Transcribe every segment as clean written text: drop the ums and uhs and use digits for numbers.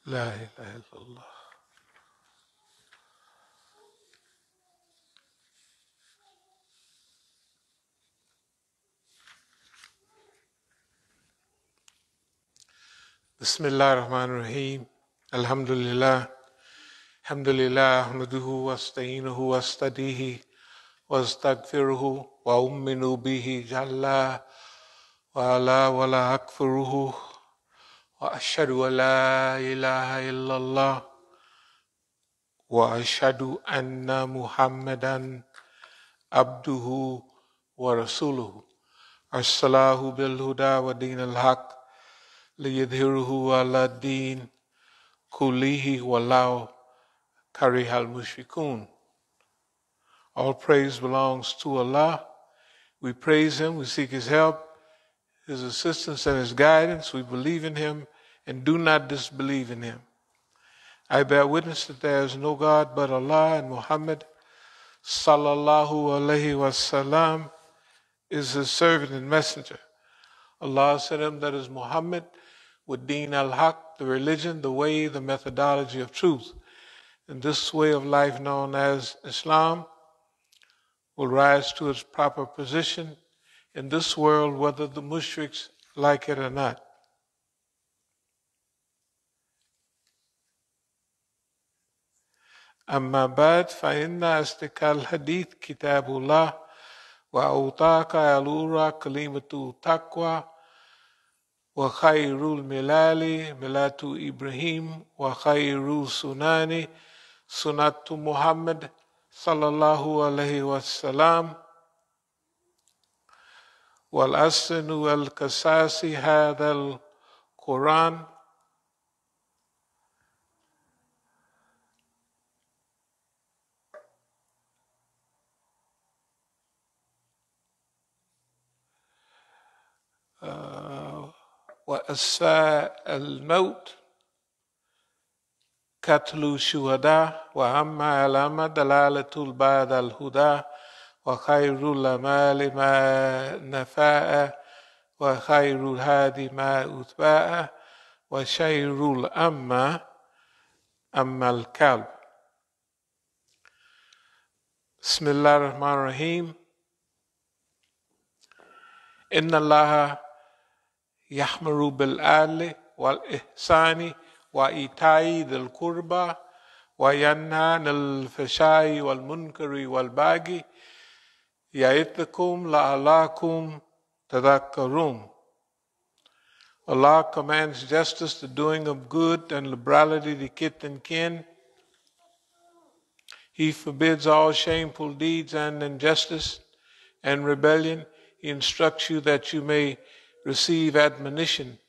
La ilaha illallah. Bismillah ar-Rahman ar-Rahim. Alhamdulillah. Alhamdulillah. Ahmaduhu wa asta'inuhu wa astadihi wa astagfiruhu wa umminu bihi jalla wa ala wa la akfiruhu wa ashhadu wa la ilaha illallah wa ashhadu anna Muhammadan abduhu wa rasuluhu. Arsalahu bil huda wa din al-haq liyadhiruhu ala din kullihi walau karihal mushrikun. All praise belongs to Allah. We praise Him, we seek His help, His assistance and His guidance. We believe in Him and do not disbelieve in Him. I bear witness that there is no God but Allah, and Muhammad sallallahu alaihi wasallam is His servant and messenger. Allah sent him, that is Muhammad, with Deen al-Haq, the religion, the way, the methodology of truth. And this way of life known as Islam will rise to its proper position in this world, whether the mushriks like it or not. أما بعد فإن أصدق الحديث كتاب الله وأوثق الأمور كلمة التقوى وخير الملال ملة إبراهيم وخير السنن سنة محمد صلى الله عليه وسلم والأحسن والقصاص هذا القرآن وأسفاء الموت قتل الشهداء وأما علامة دلالة بعد الهدى وخير الأعمال ما نفع وخير الهادي ما أتبع وشر الأمة أما الكلب. بسم الله الرحمن الرحيم. إن الله يحمر بالعدل والإحسان وإيتاء ذي القربى وينهى عن الفحشاء والمنكر والبغي يعظكم لعلكم تذكرون. Allah commands justice, the doing of good, and liberality to kith and kin. He forbids all shameful deeds and injustice and rebellion. He instructs you that you may receive admonition.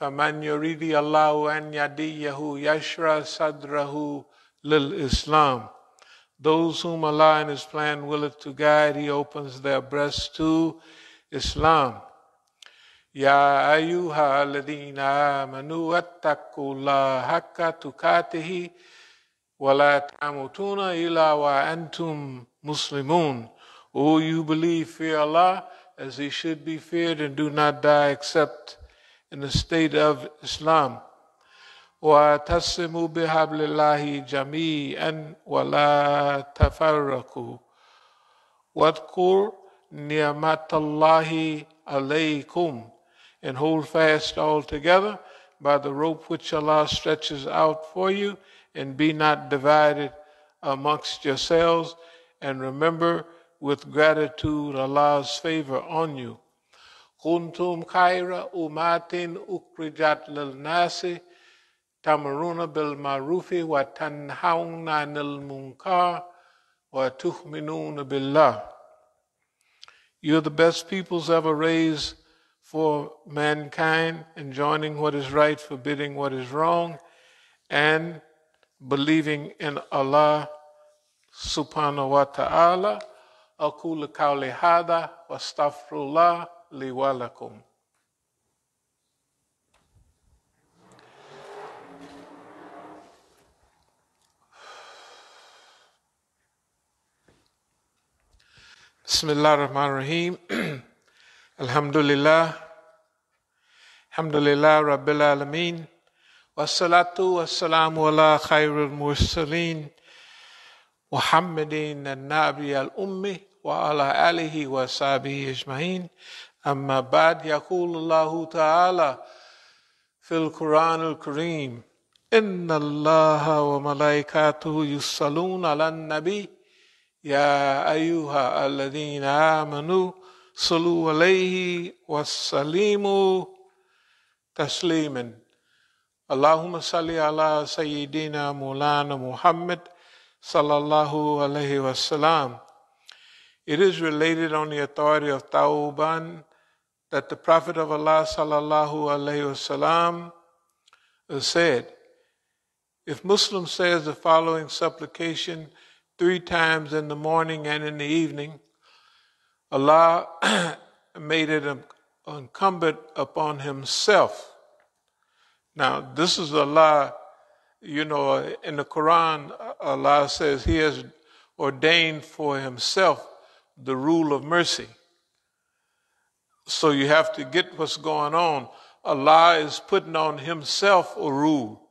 فَمَنْ يُرِيدِ اللَّهُ أَنْ يَهْدِيَهُ يَشْرَحْ صَدْرَهُ لِلْإِسْلَامِ. Those whom Allah in His plan willeth to guide, He opens their breasts to Islam. يَا أَيُّهَا الَّذِينَ آمَنُوا اتَّقُوا اللَّهَ حَقَّ تُقَاتِهِ وَلَا تَمُوتُونَ إِلَّا وَأَنْتُمْ مُسْلِمُونَ. O you believe, fear Allah as He should be feared, and do not die except in the state of Islam. وَاعْتَصِمُوا بِحَبْلِ اللَّهِ جَمِيعًا وَلَا تَفَرَّقُوا وَاذْكُرُوا نِعْمَةَ اللَّهِ عَلَيْكُمْ, and hold fast all together by the rope which Allah stretches out for you, and be not divided amongst yourselves, and remember with gratitude Allah's favor on you. كنتم خير أمة أخرجت للناس تأمرون بالمعروف وتنهون عن المنكر وتؤمنون بالله. You're the best peoples ever raised for mankind, enjoining what is right, forbidding what is wrong, and believing in Allah subhanahu wa ta'ala. أقول قولي هذا واستغفر الله لي ولكم. Bismillah ar-Rahman ar-Rahim. Alhamdulillah. Alhamdulillah Rabbil Alameen. Wassalatu wassalamu ala khairul mursaleen Muhammadin al-Nabi al-Ummi wa ala alihi wa sahbihi ajma'in. Amma ba'd, yaqul Allahu ta'ala fil Quran al-Kareem, inna Allaha wa malaikatuhu yusalluna ala nabi ya ayyuha alladhina amanu sallu alayhi wa sallimu tasliman. Allahumma salli ala Sayyidina Maulana Muhammad sallallahu alayhi wasallam. It is related on the authority of Tauban that the Prophet of Allah sallallahu alayhi wasallam said, if Muslim says the following supplication 3 times in the morning and in the evening, Allah made it incumbent upon himself. Now, this is Allah. You know, in the Quran, Allah says He has ordained for Himself the rule of mercy. So you have to get what's going on. Allah is putting on Himself a rule.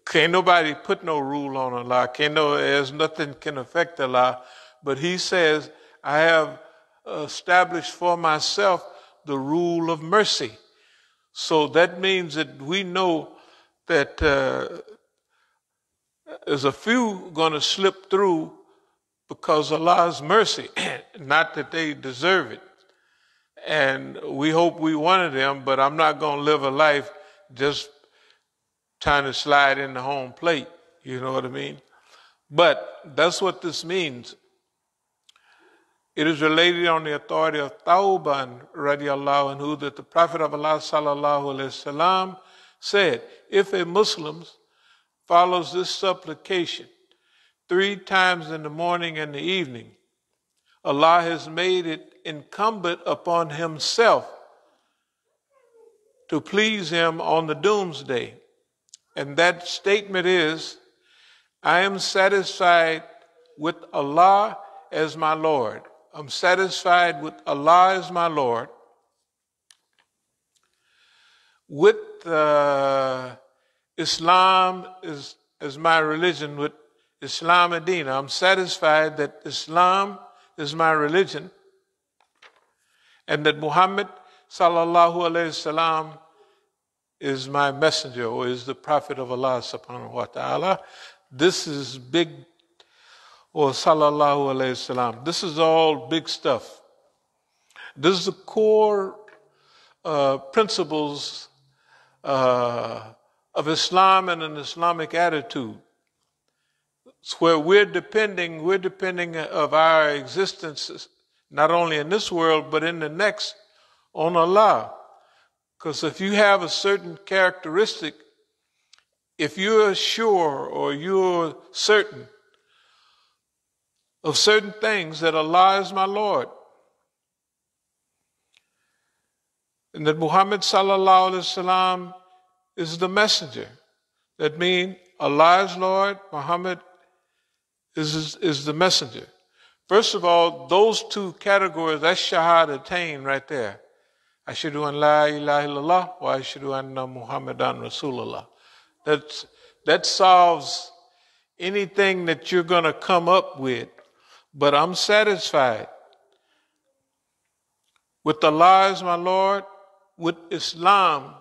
Can't nobody put no rule on Allah. There's nothing can affect Allah. But He says, I have established for myself the rule of mercy. So that means that we know that there's a few going to slip through because of Allah's mercy, not that they deserve it. And we hope we one of them, but I'm not going to live a life just trying to slide in the home plate. You know what I mean? But that's what this means. It is related on the authority of Tauban radiallahu anhu that the Prophet of Allah sallallahu alayhi wasallam said, if a Muslim follows this supplication 3 times in the morning and the evening, Allah has made it incumbent upon Himself to please Him on the doomsday. And that statement is, I am satisfied with Allah as my Lord. I'm satisfied with Allah as my Lord. With Islam is my religion, with Islam Adina. I'm satisfied that Islam is my religion and that Muhammad sallallahu alayhi wasallam is my messenger or is the prophet of Allah subhanahu wa ta'ala. This is big, or sallallahu alayhi wasallam. This is all big stuff. This is the core principles of Islam and an Islamic attitude. It's where we're depending of our existence, not only in this world, but in the next, on Allah. Because if you have a certain characteristic, if you're sure or you're certain of certain things that Allah is my Lord, and that Muhammad sallallahu alaihi wasallam is the messenger. That means Allah is Lord, Muhammad is the messenger. First of all, those 2 categories, that's shahadatain right there. Ashhadu an la ilaha illallah wa ashhadu anna Muhammadan Rasulullah. That solves anything that you're going to come up with. But I'm satisfied with Allah as my Lord, with Islam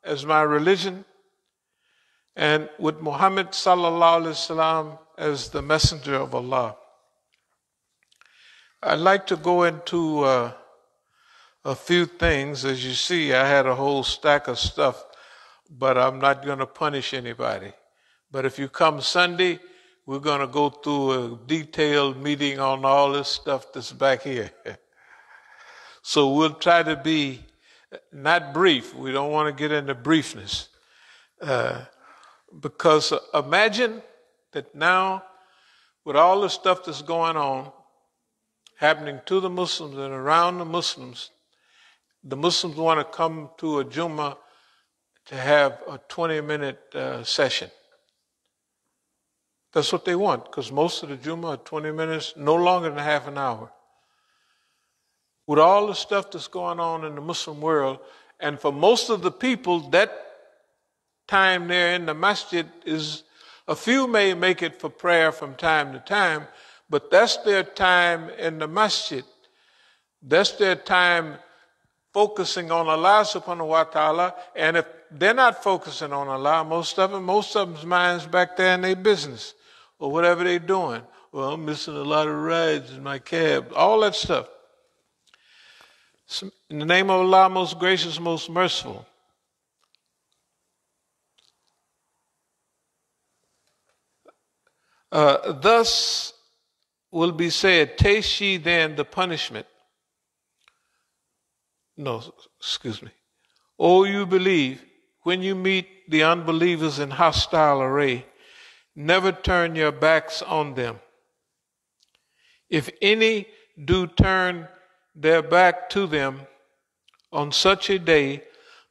as my religion, and with Muhammad sallallahu alaihi wasallam as the messenger of Allah. I'd like to go into a few things. As you see, I had a whole stack of stuff, but I'm not going to punish anybody. But if you come Sunday, we're going to go through a detailed meeting on all this stuff that's back here. So we'll try to be not brief. We don't want to get into briefness. Because imagine that now, with all the stuff that's going on, happening to the Muslims and around the Muslims want to come to a Jum'ah to have a 20-minute session. That's what they want, because most of the Jum'ah are 20 minutes, no longer than half an hour. With all the stuff that's going on in the Muslim world, and for most of the people, that time there in the masjid is, a few may make it for prayer from time to time, but that's their time in the masjid. That's their time focusing on Allah subhanahu wa ta'ala. And if they're not focusing on Allah, most of them's minds back there in their business or whatever they're doing. Well, I'm missing a lot of rides in my cab, all that stuff. In the name of Allah, most gracious, most merciful. Thus will be said, taste ye then the punishment. No, excuse me. O you believe, when you meet the unbelievers in hostile array, never turn your backs on them. If any do turn their back to them on such a day,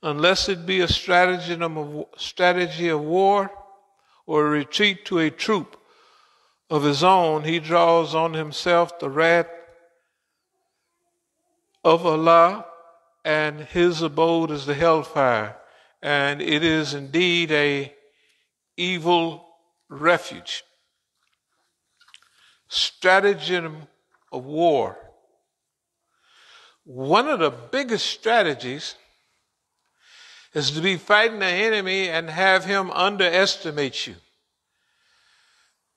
unless it be a strategy of war or a retreat to a troop of his own, he draws on himself the wrath of Allah, and his abode is the hellfire, and it is indeed a evil refuge. Stratagem of war. One of the biggest strategies is to be fighting the enemy and have him underestimate you.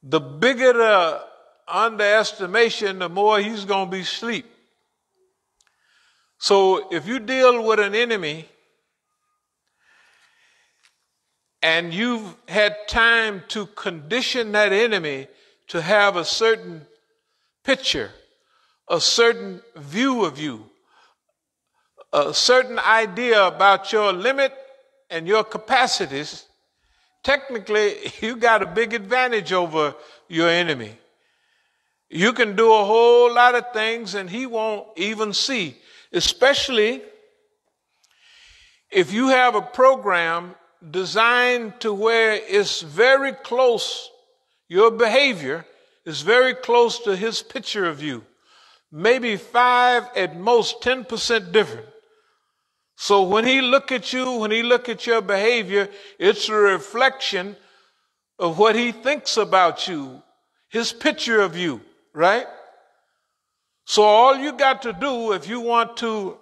The bigger the underestimation, the more he's going to be asleep. So if you deal with an enemy and you've had time to condition that enemy to have a certain picture, a certain view of you, a certain idea about your limit and your capacities, technically you got a big advantage over your enemy. You can do a whole lot of things and he won't even see, especially if you have a program designed to where it's very close, your behavior is very close to his picture of you. Maybe 5, at most 10% different. So when he look at you, when he look at your behavior, it's a reflection of what he thinks about you, his picture of you, right? So all you got to do if you want to,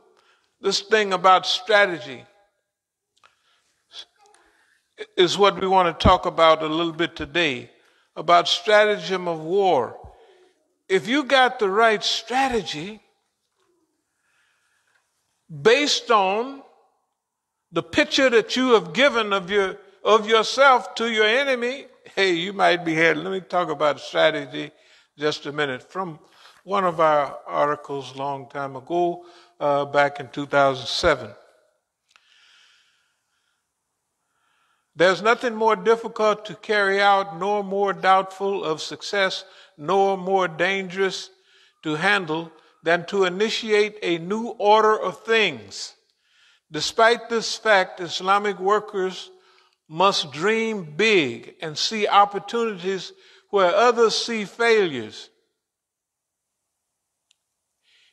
this thing about strategy is what we want to talk about a little bit today, about stratagem of war. If you got the right strategy based on the picture that you have given of yourself to your enemy, hey, you might be here. Let me talk about strategy just a minute. From one of our articles a long time ago, back in 2007. There's nothing more difficult to carry out, nor more doubtful of success, nor more dangerous to handle than to initiate a new order of things. Despite this fact, Islamic workers must dream big and see opportunities where others see failures.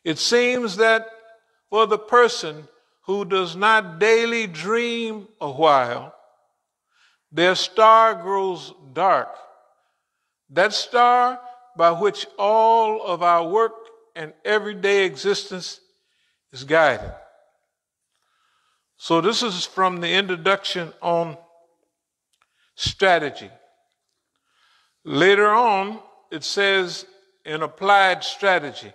It seems that for the person who does not daily dream a while, their star grows dark. That star by which all of our work and everyday existence is guided. So this is from the introduction on strategy. Later on, it says in applied strategy.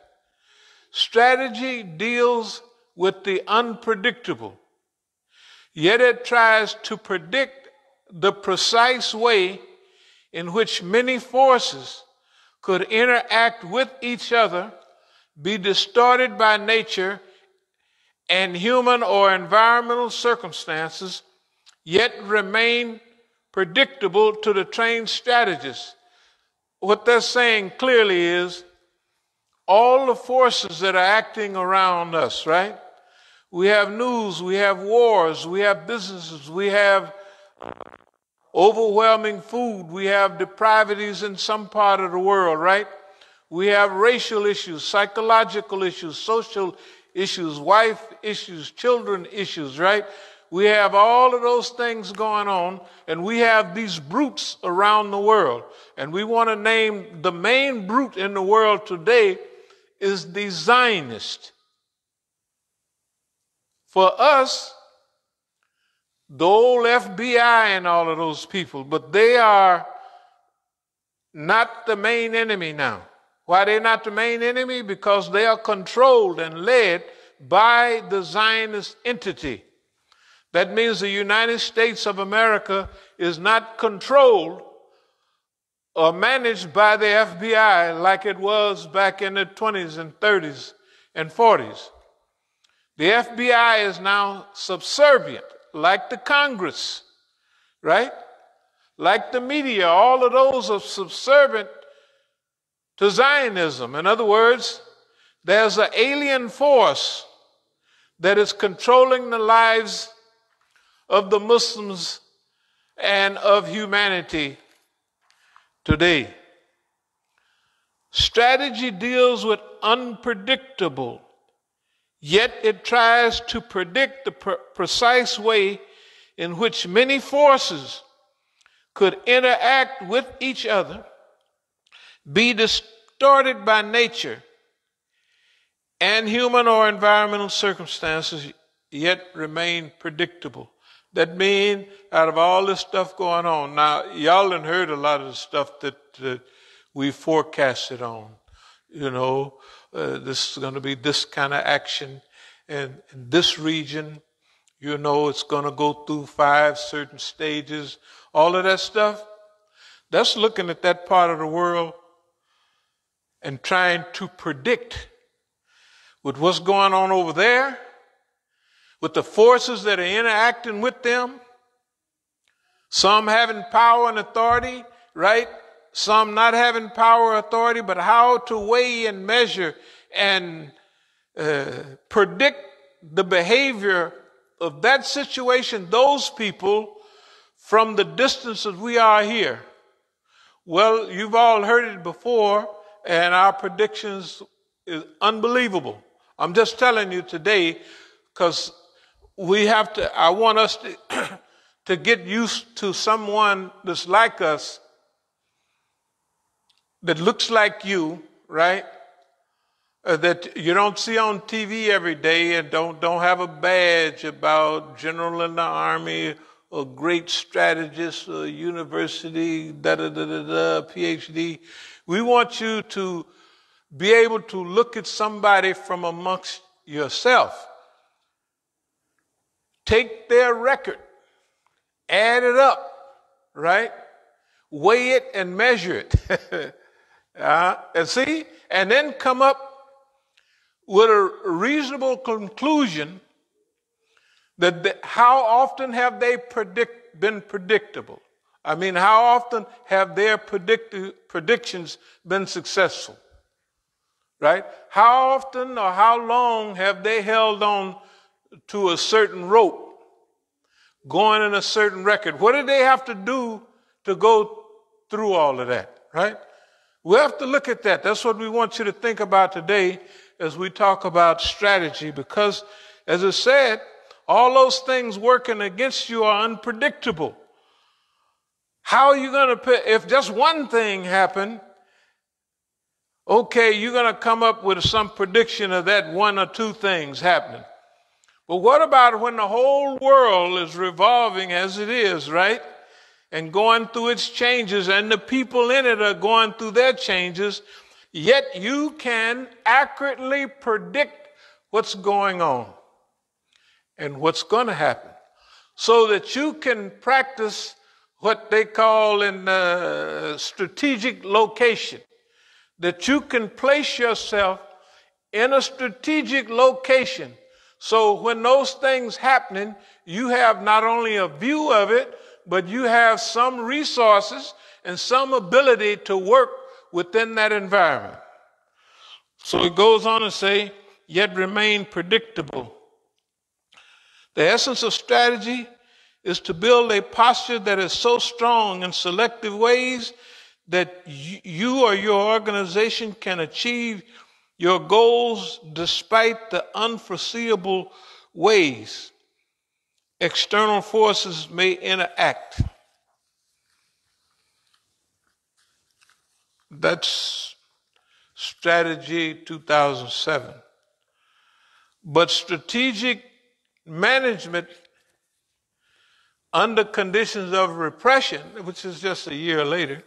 Strategy deals with the unpredictable, yet it tries to predict the precise way in which many forces could interact with each other, be distorted by nature and human or environmental circumstances, yet remain predictable to the trained strategist. What they're saying clearly is all the forces that are acting around us, right? We have news, we have wars, we have businesses, we have overwhelming food, we have depravities in some part of the world, right? We have racial issues, psychological issues, social issues, wife issues, children issues, right? We have all of those things going on, and we have these brutes around the world. And we want to name the main brute in the world today is the Zionist. For us, the old FBI and all of those people, but they are not the main enemy now. Why they're not the main enemy? Because they are controlled and led by the Zionist entity. That means the United States of America is not controlled or managed by the FBI like it was back in the 20s and 30s and 40s. The FBI is now subservient, like the Congress, right? Like the media. All of those are subservient to Zionism. In other words, there's an alien force that is controlling the lives of the Muslims and of humanity today. Strategy deals with unpredictable, yet it tries to predict the precise way in which many forces could interact with each other, be distorted by nature and human or environmental circumstances, yet remain predictable. That means out of all this stuff going on, now y'all done heard a lot of the stuff that we forecasted on. You know, this is going to be this kind of action in this region. You know, it's going to go through 5 certain stages. All of that stuff, that's looking at that part of the world and trying to predict with what's going on over there, with the forces that are interacting with them, some having power and authority, right? Some not having power or authority, but how to weigh and measure and predict the behavior of that situation, those people, from the distance that we are here. Well, you've all heard it before, and our predictions is unbelievable. I'm just telling you today because we have to, I want us to get used to someone that's like us, that looks like you, right? That you don't see on TV every day and don't have a badge about general in the army or great strategist or university, PhD. We want you to be able to look at somebody from amongst yourself. Take their record, add it up, right? Weigh it and measure it. And see, and then come up with a reasonable conclusion that how often have they been predictable? I mean, how often have their predictions been successful? Right? How often or how long have they held on to a certain rope, going in a certain record? What did they have to do to go through all of that? Right? We have to look at that. That's what we want you to think about today as we talk about strategy, because, as I said, all those things working against you are unpredictable. How are you going to, if just one thing happened, okay, you're going to come up with some prediction of that 1 or 2 things happening. But what about when the whole world is revolving as it is, right? And going through its changes, and the people in it are going through their changes, yet you can accurately predict what's going on and what's going to happen, so that you can practice what they call in strategic location, that you can place yourself in a strategic location. So when those things happening, you have not only a view of it, but you have some resources and some ability to work within that environment. So it goes on to say, yet remain predictable. The essence of strategy is to build a posture that is so strong in selective ways that you or your organization can achieve your goals despite the unforeseeable ways. external forces may interact. That's strategy 2007. But strategic management under conditions of repression, which is just a year later,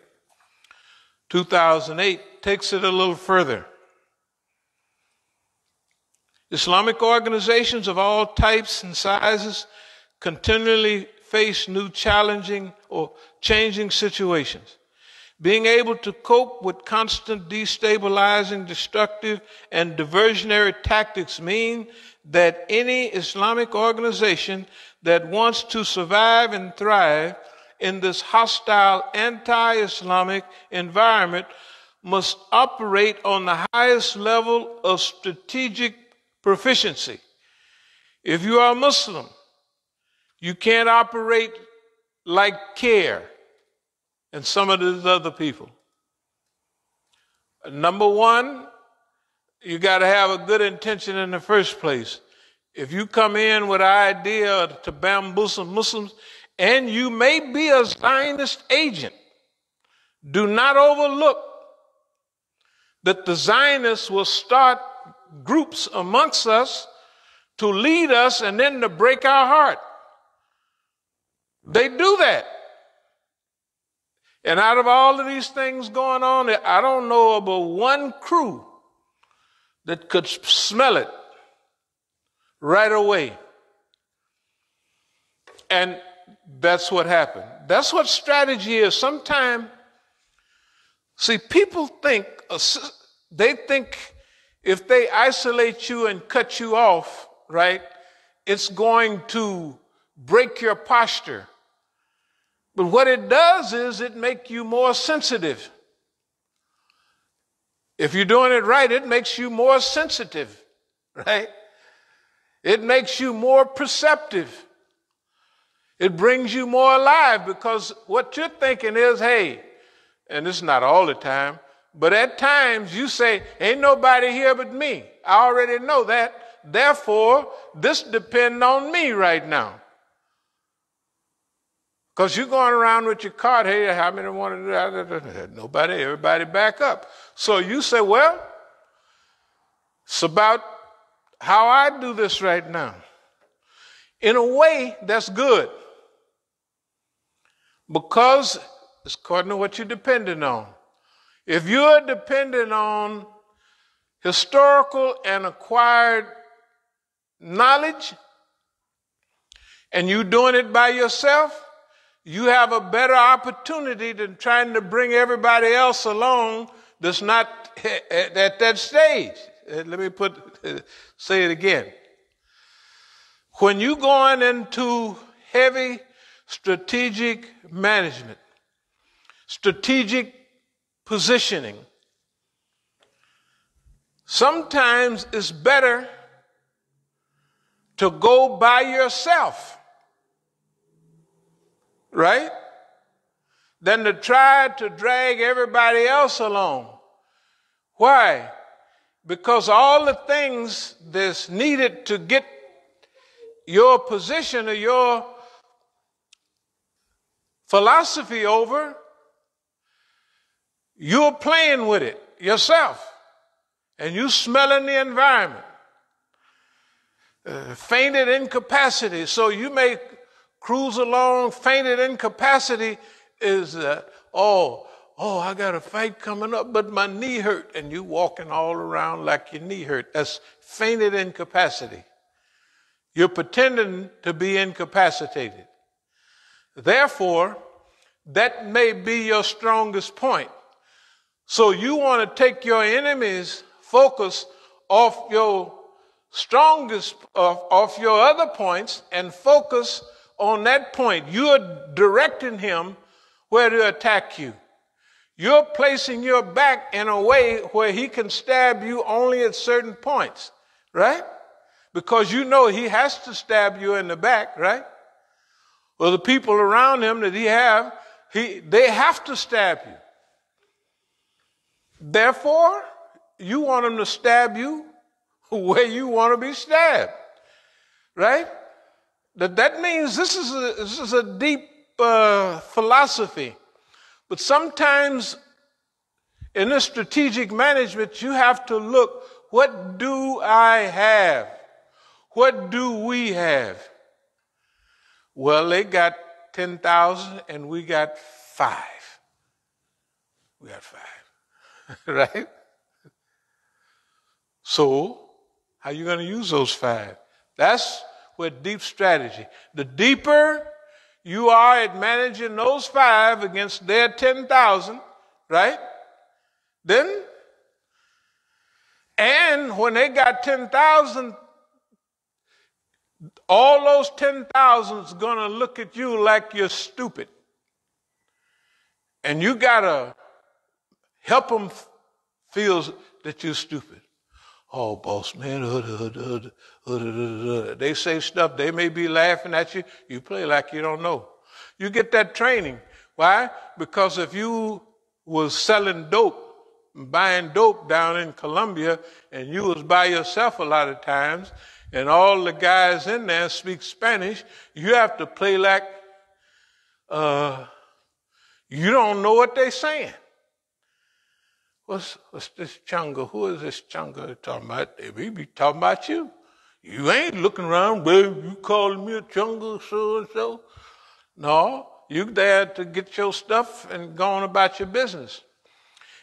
2008, takes it a little further. Islamic organizations of all types and sizes continually face new challenging or changing situations. Being able to cope with constant destabilizing, destructive, and diversionary tactics mean that any Islamic organization that wants to survive and thrive in this hostile, anti-Islamic environment must operate on the highest level of strategic proficiency. If you are a Muslim, you can't operate like CARE and some of these other people. Number one, you got to have a good intention in the first place. If you come in with an idea to bamboozle Muslims, and you may be a Zionist agent, do not overlook that the Zionists will start groups amongst us to lead us and then to break our heart. They do that. And out of all of these things going on, I don't know about one crew that could smell it right away. And that's what happened. That's what strategy is. Sometimes, see, people think, they think if they isolate you and cut you off, right, it's going to break your posture. But what it does is it makes you more sensitive. If you're doing it right, it makes you more sensitive, right? It makes you more perceptive. It brings you more alive, because what you're thinking is, hey, and this is not all the time, but at times you say, ain't nobody here but me. I already know that. Therefore, this depends on me right now. Because you're going around with your card, hey, how many want to do that? Nobody, everybody back up. So you say, well, it's about how I do this right now. In a way, that's good. Because it's according to what you're depending on. If you're dependent on historical and acquired knowledge, and you're doing it by yourself, you have a better opportunity than trying to bring everybody else along that's not at that stage. Let me say it again. When you're going into heavy strategic management, strategic positioning, sometimes it's better to go by yourself, right, than to try to drag everybody else along. Why? Because all the things that's needed to get your position or your philosophy over, you're playing with it yourself, and you smelling the environment. Fainted incapacity. So you may cruise along. Fainted incapacity is, I got a fight coming up, but my knee hurt, and you walking all around like your knee hurt. That's fainted incapacity. You're pretending to be incapacitated. Therefore, that may be your strongest point. So you want to take your enemy's focus off your strongest, off your other points, and focus on that point. You're directing him where to attack you. You're placing your back in a way where he can stab you only at certain points, right? Because you know he has to stab you in the back, right? Well, the people around him that they have to stab you. Therefore, you want him to stab you where you want to be stabbed, right? That means this is a deep philosophy. But sometimes in this strategic management, you have to look, what do I have? What do we have? Well, they got 10,000 and we got 5. We got 5, right? So, how are you going to use those 5? That's where deep strategy. The deeper you are at managing those 5 against their 10,000, right? Then, and when they got 10,000, all those 10,000 is going to look at you like you're stupid. And you got to help them feel that you're stupid. Oh, boss man, they say stuff, they may be laughing at you. You play like you don't know. You get that training. Why? Because if you was selling dope, buying dope down in Colombia, and you was by yourself a lot of times, and all the guys in there speak Spanish, you have to play like you don't know what they're saying. What's this chunga? Who is this chunga talking about? They be talking about you. You ain't looking around, baby, you calling me a chunga so-and-so. No, you there to get your stuff and go on about your business.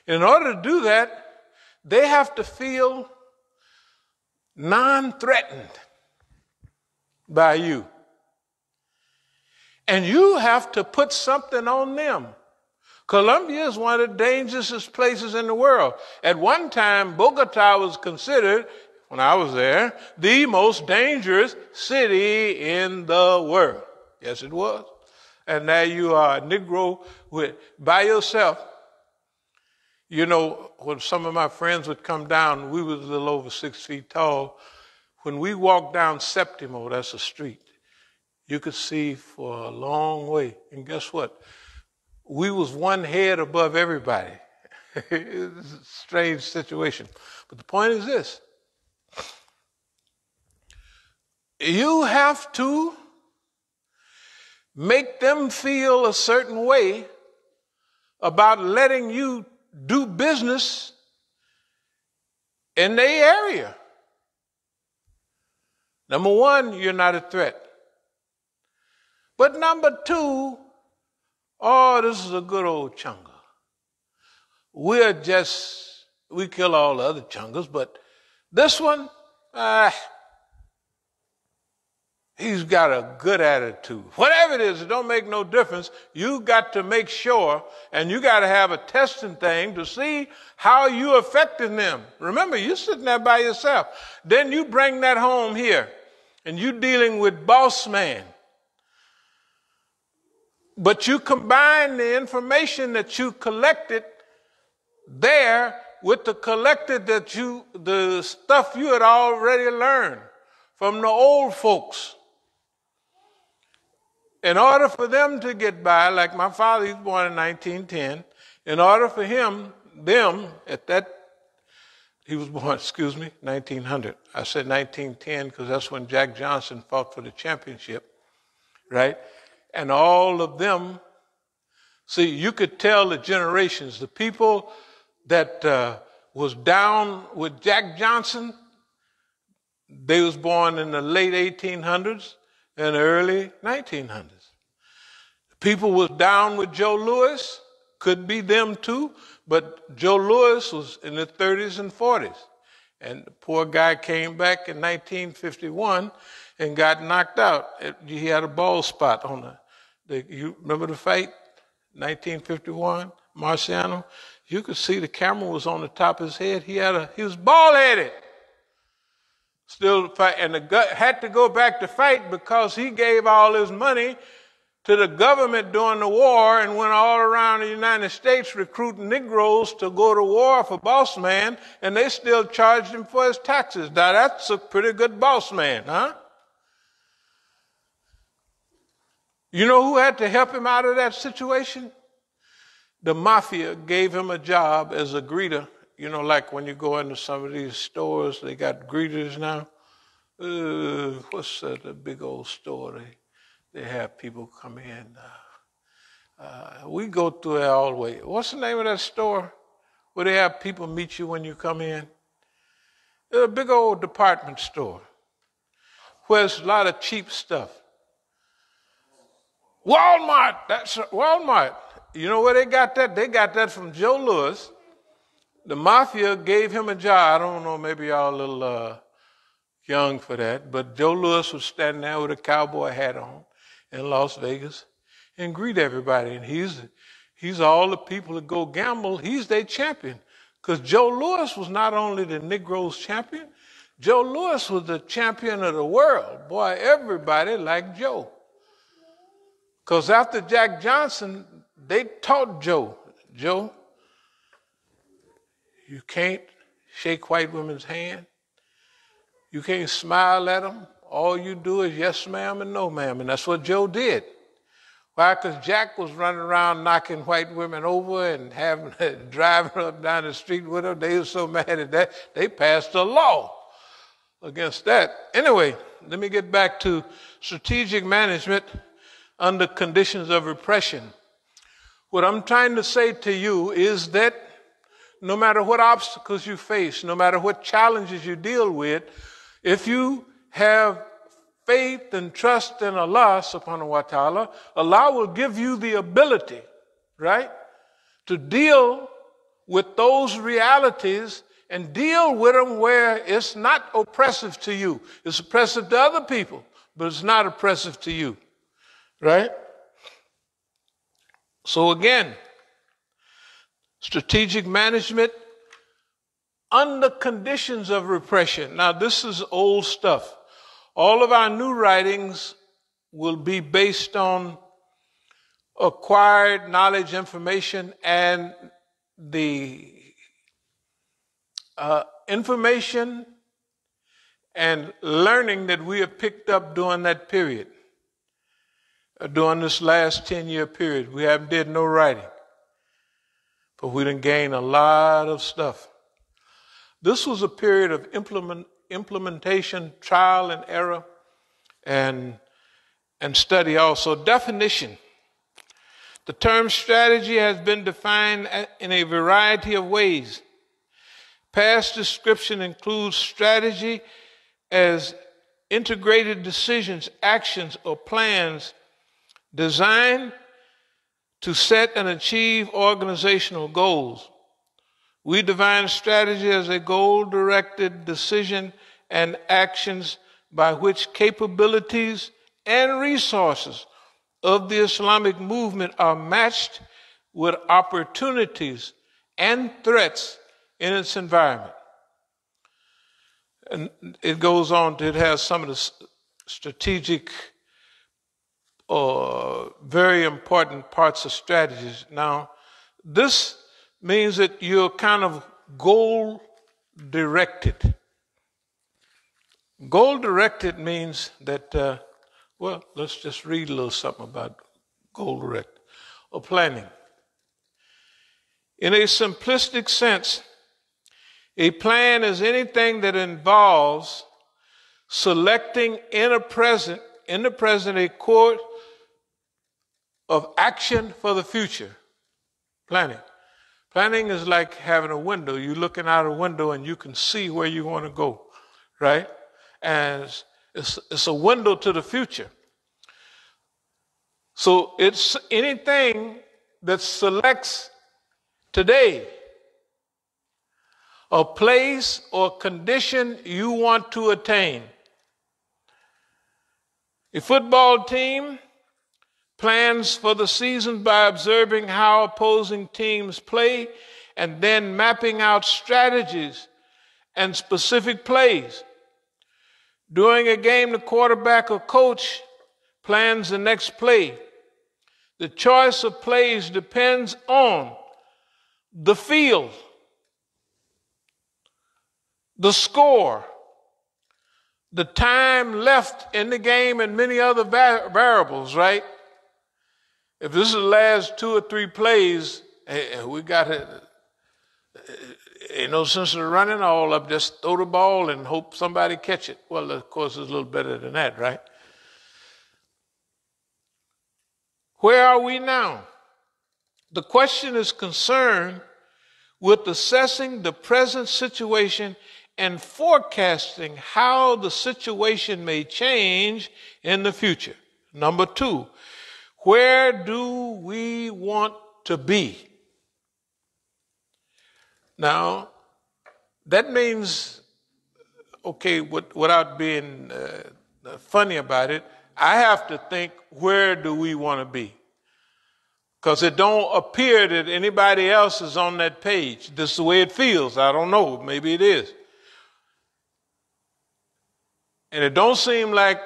In order to do that, they have to feel non-threatened by you. And you have to put something on them. Colombia is one of the dangerousest places in the world. At one time, Bogota was considered, when I was there, the most dangerous city in the world. Yes, it was. And now you are a Negro by yourself. You know, when some of my friends would come down, we was a little over 6 feet tall. When we walked down Septimo, that's a street, you could see for a long way. And guess what? We was one head above everybody. It's a strange situation. But the point is this. You have to make them feel a certain way about letting you do business in their area. Number one, you're not a threat. But number two, oh, this is a good old chunga. We kill all the other chungas, but this one, he's got a good attitude. Whatever it is, it don't make no difference. You got to make sure, and you got to have a testing thing to see how you affecting them. Remember, you're sitting there by yourself. Then you bring that home here, and you dealing with boss man. But you combine the information that you collected there with the the stuff you had already learned from the old folks. In order for them to get by, like my father, he was born in 1910, in order for he was born, 1900. I said 1910 because that's when Jack Johnson fought for the championship, right? And all of them, see, you could tell the generations, the people that was down with Jack Johnson, they was born in the late 1800s and early 1900s. People was down with Joe Louis, could be them too, but Joe Louis was in the 30s and 40s. And the poor guy came back in 1951 and got knocked out. He had a bald spot on you remember the fight, 1951, Marciano? You could see the camera was on the top of his head. He was bald-headed. Still fight, and had to go back to fight because he gave all his money to the government during the war and went all around the United States recruiting Negroes to go to war for boss man, and they still charged him for his taxes. Now that's a pretty good boss man, huh? You know who had to help him out of that situation? The mafia gave him a job as a greeter. You know, like when you go into some of these stores, they got greeters now. what's the big old store? They have people come in. We go through it all the way. What's the name of that store where they have people meet you when you come in? It's a big old department store where there's a lot of cheap stuff. Walmart. That's Walmart. You know where they got that? They got that from Joe Louis. The mafia gave him a job. I don't know, maybe y'all a little young for that, but Joe Louis was standing there with a cowboy hat on in Las Vegas and greet everybody. And he's all the people that go gamble. He's their champion. Because Joe Louis was not only the Negroes' champion, Joe Louis was the champion of the world. Boy, everybody liked Joe. Because after Jack Johnson, they taught Joe, you can't shake white women's hand. You can't smile at them. All you do is yes, ma'am, and no, ma'am. And that's what Joe did. Why? Because Jack was running around knocking white women over and driving up down the street with them. They were so mad at that, they passed a law against that. Anyway, let me get back to strategic management under conditions of repression. What I'm trying to say to you is that no matter what obstacles you face, no matter what challenges you deal with, if you have faith and trust in Allah subhanahu wa ta'ala, Allah will give you the ability, right, to deal with those realities and deal with them where it's not oppressive to you. It's oppressive to other people, but it's not oppressive to you, right? So again, strategic management under conditions of repression. Now, this is old stuff. All of our new writings will be based on acquired knowledge, information, and the information and learning that we have picked up during that period, during this last 10-year period. We haven't did no writing, but we done gained a lot of stuff. This was a period of implementation, trial and error, and study also. Definition. The term strategy has been defined in a variety of ways. Past description includes strategy as integrated decisions, actions, or plans designed to set and achieve organizational goals. We define strategy as a goal-directed decision and actions by which capabilities and resources of the Islamic movement are matched with opportunities and threats in its environment. And it goes on, it has some of the strategic or very important parts of strategies. Now, this means that you're kind of goal-directed. Goal-directed means that, well, let's just read a little something about goal-directed or planning. In a simplistic sense, a plan is anything that involves selecting in the present a course of action for the future. Planning. Planning is like having a window. You're looking out a window and you can see where you want to go, right? And it's a window to the future. So it's anything that selects today a place or condition you want to attain. A football team plans for the season by observing how opposing teams play and then mapping out strategies and specific plays. During a game, the quarterback or coach plans the next play. The choice of plays depends on the field, the score, the time left in the game, and many other variables, right? If this is the last 2 or 3 plays, we got it. ain't no sense of running all up. Just throw the ball and hope somebody catch it. Well, of course, it's a little better than that, right? Where are we now? The question is concerned with assessing the present situation and forecasting how the situation may change in the future. Number 2, where do we want to be? Now, that means, okay, without being funny about it, I have to think, where do we want to be? Because it don't appear that anybody else is on that page. This is the way it feels. I don't know. Maybe it is. And it don't seem like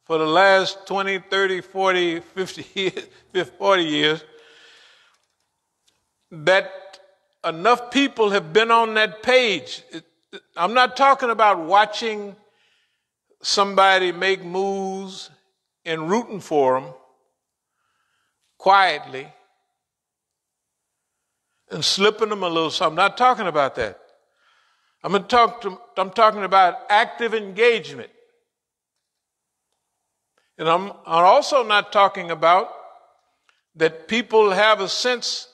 for the last 20, 30, 40, 50 years, 40 years, that enough people have been on that page. I'm not talking about watching somebody make moves and rooting for them quietly and slipping them a little something. I'm not talking about that. I'm talking about active engagement. And I'm also not talking about that people have a sense,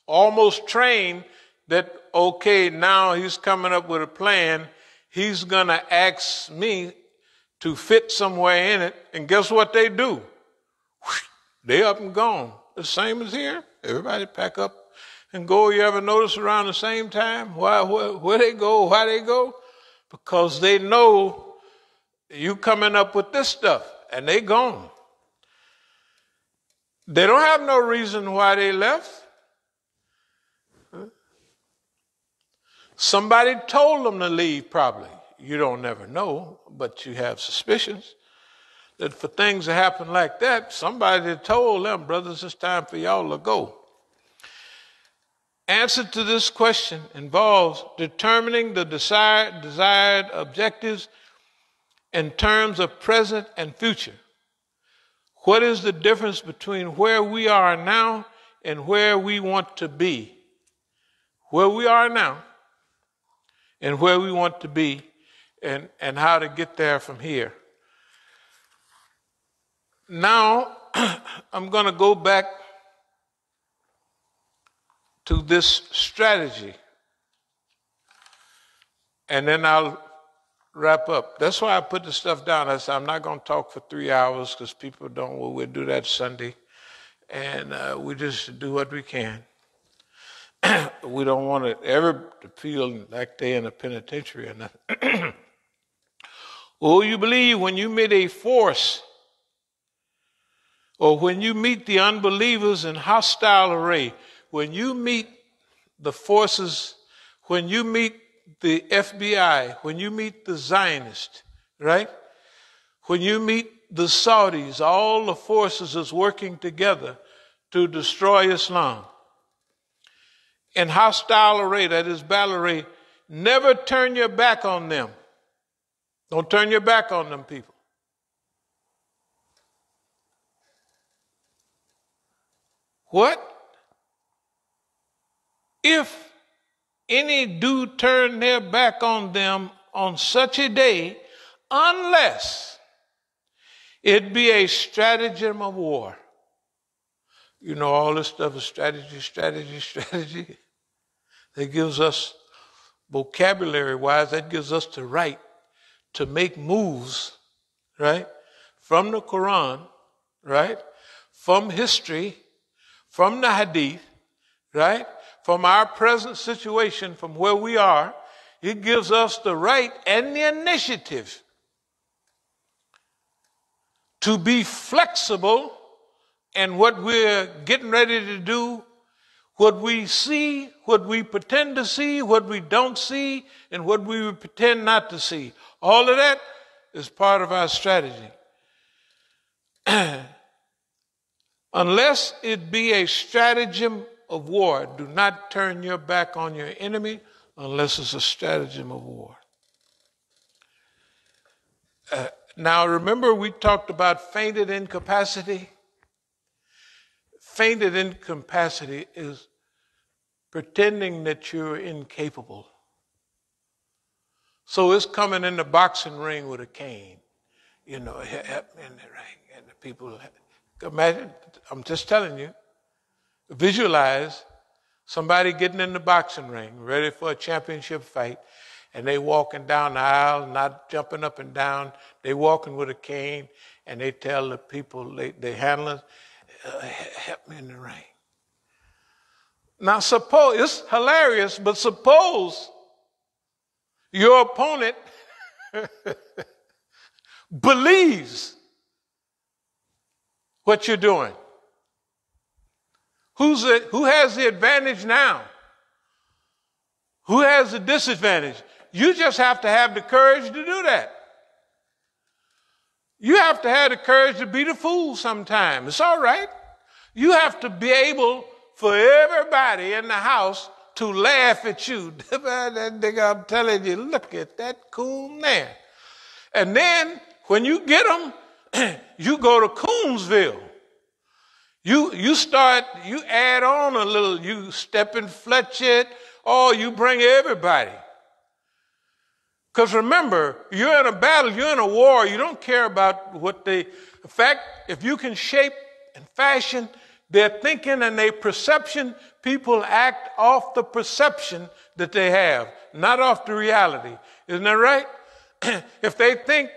almost trained, that, okay, now he's coming up with a plan. He's going to ask me to fit somewhere in it. And guess what they do? They up and gone. The same as here. Everybody pack up and go. You ever notice around the same time? Where they go, why they go? Because they know you coming up with this stuff, and they gone. They don't have no reason why they left. Somebody told them to leave, probably. You don't never know, but you have suspicions that for things to happen like that, somebody told them, brothers, it's time for y'all to go. Answer to this question involves determining the desired objectives in terms of present and future. What is the difference between where we are now and where we want to be? Where we are now and where we want to be, and how to get there from here. Now, I'm going to go back to this strategy, and then I'll wrap up. That's why I put the stuff down. I said, I'm not going to talk for 3 hours because people don't, well, we'll do that Sunday, and we just do what we can. We don't want it ever to feel like they're in a penitentiary or nothing. Oh, you believe when you meet a force, or when you meet the unbelievers in hostile array, when you meet the forces, when you meet the FBI, when you meet the Zionists, right? When you meet the Saudis, all the forces is working together to destroy Islam. In hostile array, that is battle array, never turn your back on them. Don't turn your back on them people. What? If any do turn their back on them on such a day, unless it be a stratagem of war. You know, all this stuff is strategy. That gives us, vocabulary-wise, that gives us the right to make moves, right, from the Quran, right, from history, from the Hadith, right, from our present situation, from where we are. It gives us the right and the initiative to be flexible in what we're getting ready to do, what we see, what we pretend to see, what we don't see, and what we pretend not to see. All of that is part of our strategy. Unless it be a stratagem of war, do not turn your back on your enemy unless it's a stratagem of war. Now, remember we talked about fainted incapacity? Fainted incapacity is pretending that you're incapable. So it's coming in the boxing ring with a cane. You know, help me in the ring. And the people, imagine, I'm just telling you, visualize somebody getting in the boxing ring, ready for a championship fight, and they walking down the aisle, not jumping up and down. They walking with a cane, and they tell the people, they handlers, help me in the ring. Now suppose, it's hilarious, but suppose your opponent believes what you're doing. Who has the advantage now? Who has the disadvantage? You just have to have the courage to do that. You have to have the courage to be the fool sometime. It's all right. You have to be able for everybody in the house to laugh at you. That nigga, I'm telling you, look at that coon there. And then when you get them, you go to Coonsville. You add on a little, you step and fletch it, or you bring everybody. Because remember, you're in a battle, you're in a war, you don't care about what in fact, if you can shape and fashion their thinking and their perception, people act off the perception that they have, not off the reality. Isn't that right? If they think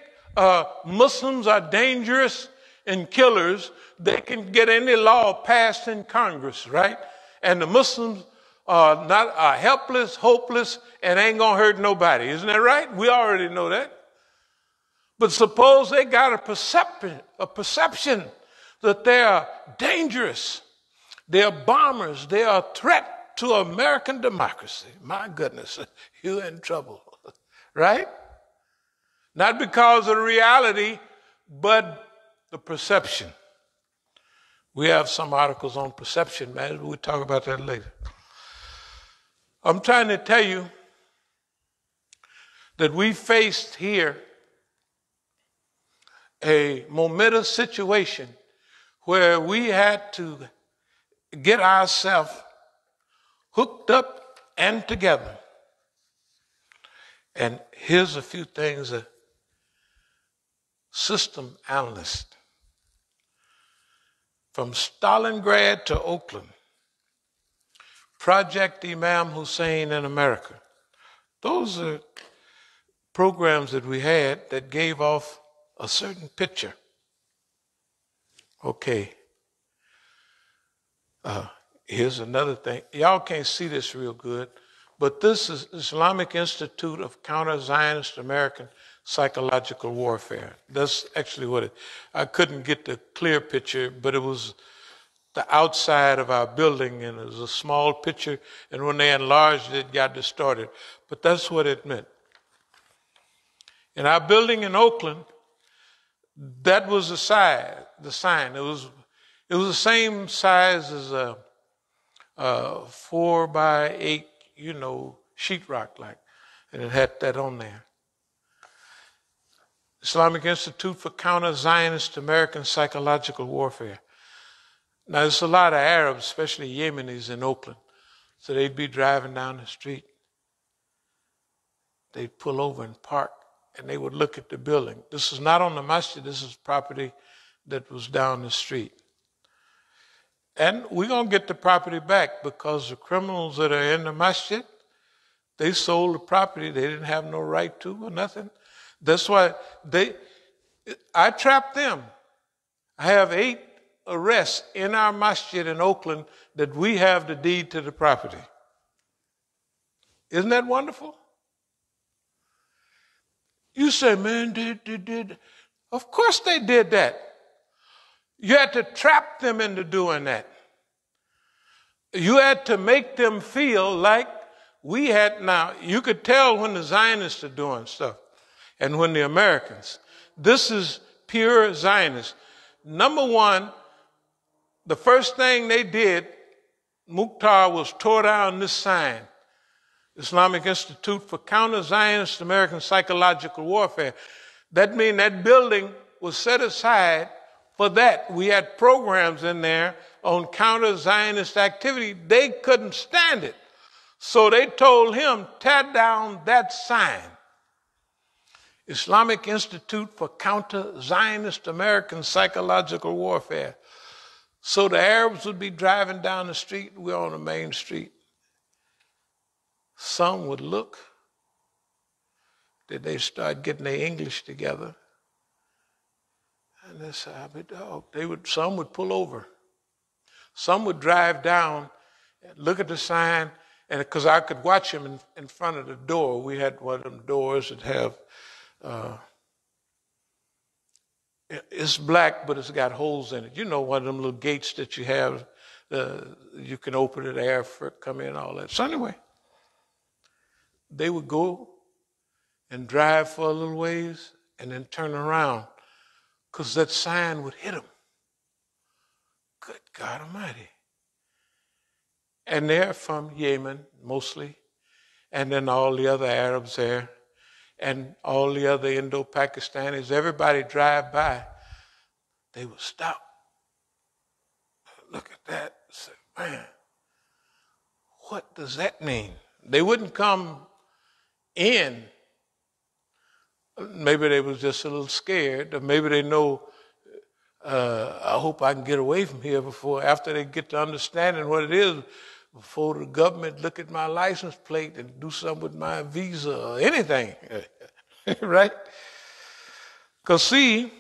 Muslims are dangerous and killers, they can get any law passed in Congress, right? And the Muslims are helpless, hopeless, and ain't gonna hurt nobody. Isn't that right? We already know that. But suppose they got a perception that they are dangerous, they are bombers, they are a threat to American democracy. My goodness, you're in trouble, right? Not because of the reality, but the perception. We have some articles on perception, man, but we'll talk about that later. I'm trying to tell you that we faced here a momentous situation where we had to get ourselves hooked up and together. And here's a few things a system analyst from Stalingrad to Oakland, Project Imam Hussein in America. Those are programs that we had that gave off a certain picture. Okay. Here's another thing. Y'all can't see this real good, but this is Islamic Institute of Counter-Zionist American Psychological Warfare. That's actually what it, I couldn't get the clear picture, but it was the outside of our building, and it was a small picture, and when they enlarged it, it got distorted. But that's what it meant. In our building in Oakland, that was the sign. It was the same size as a 4x8, sheetrock like, and it had that on there. Islamic Institute for Counter-Zionist American Psychological Warfare. Now, there's a lot of Arabs, especially Yemenis, in Oakland. So they'd be driving down the street. They'd pull over and park, and they would look at the building. This is not on the Masjid. This is property that was down the street. And we're going to get the property back because the criminals that are in the Masjid, they sold the property they didn't have no right to or nothing. That's why I trapped them. I have 8 arrests in our Masjid in Oakland that we have the deed to the property. Isn't that wonderful? You say, man, did. Of course they did that. You had to trap them into doing that. You had to make them feel like we had. Now, you could tell when the Zionists are doing stuff and when the Americans. This is pure Zionist. Number one, the first thing they did, Mukhtar, was tore down this sign, Islamic Institute for Counter-Zionist American Psychological Warfare. That means that building was set aside for that. We had programs in there on counter-Zionist activity. They couldn't stand it. So they told him, tear down that sign. Islamic Institute for Counter-Zionist American Psychological Warfare. So the Arabs would be driving down the street. We're on the main street. Some would look. Then they start getting their English together. And they say, some would pull over. Some would drive down and look at the sign, and because I could watch them in front of the door. We had one of them doors that have, it's black, but it's got holes in it. You know, one of them little gates that you have, you can open it, air come in, all that. So anyway, they would go and drive for a little ways and then turn around because that sign would hit them. Good God Almighty. And they're from Yemen, mostly, and then all the other Arabs there, and all the other Indo-Pakistanis, everybody drive by, they would stop. Look at that. Say, man, what does that mean? They wouldn't come in. Maybe they was just a little scared, or maybe they know, I hope I can get away from here after they get to understanding what it is, before the government look at my license plate and do something with my visa or anything, right? Because see,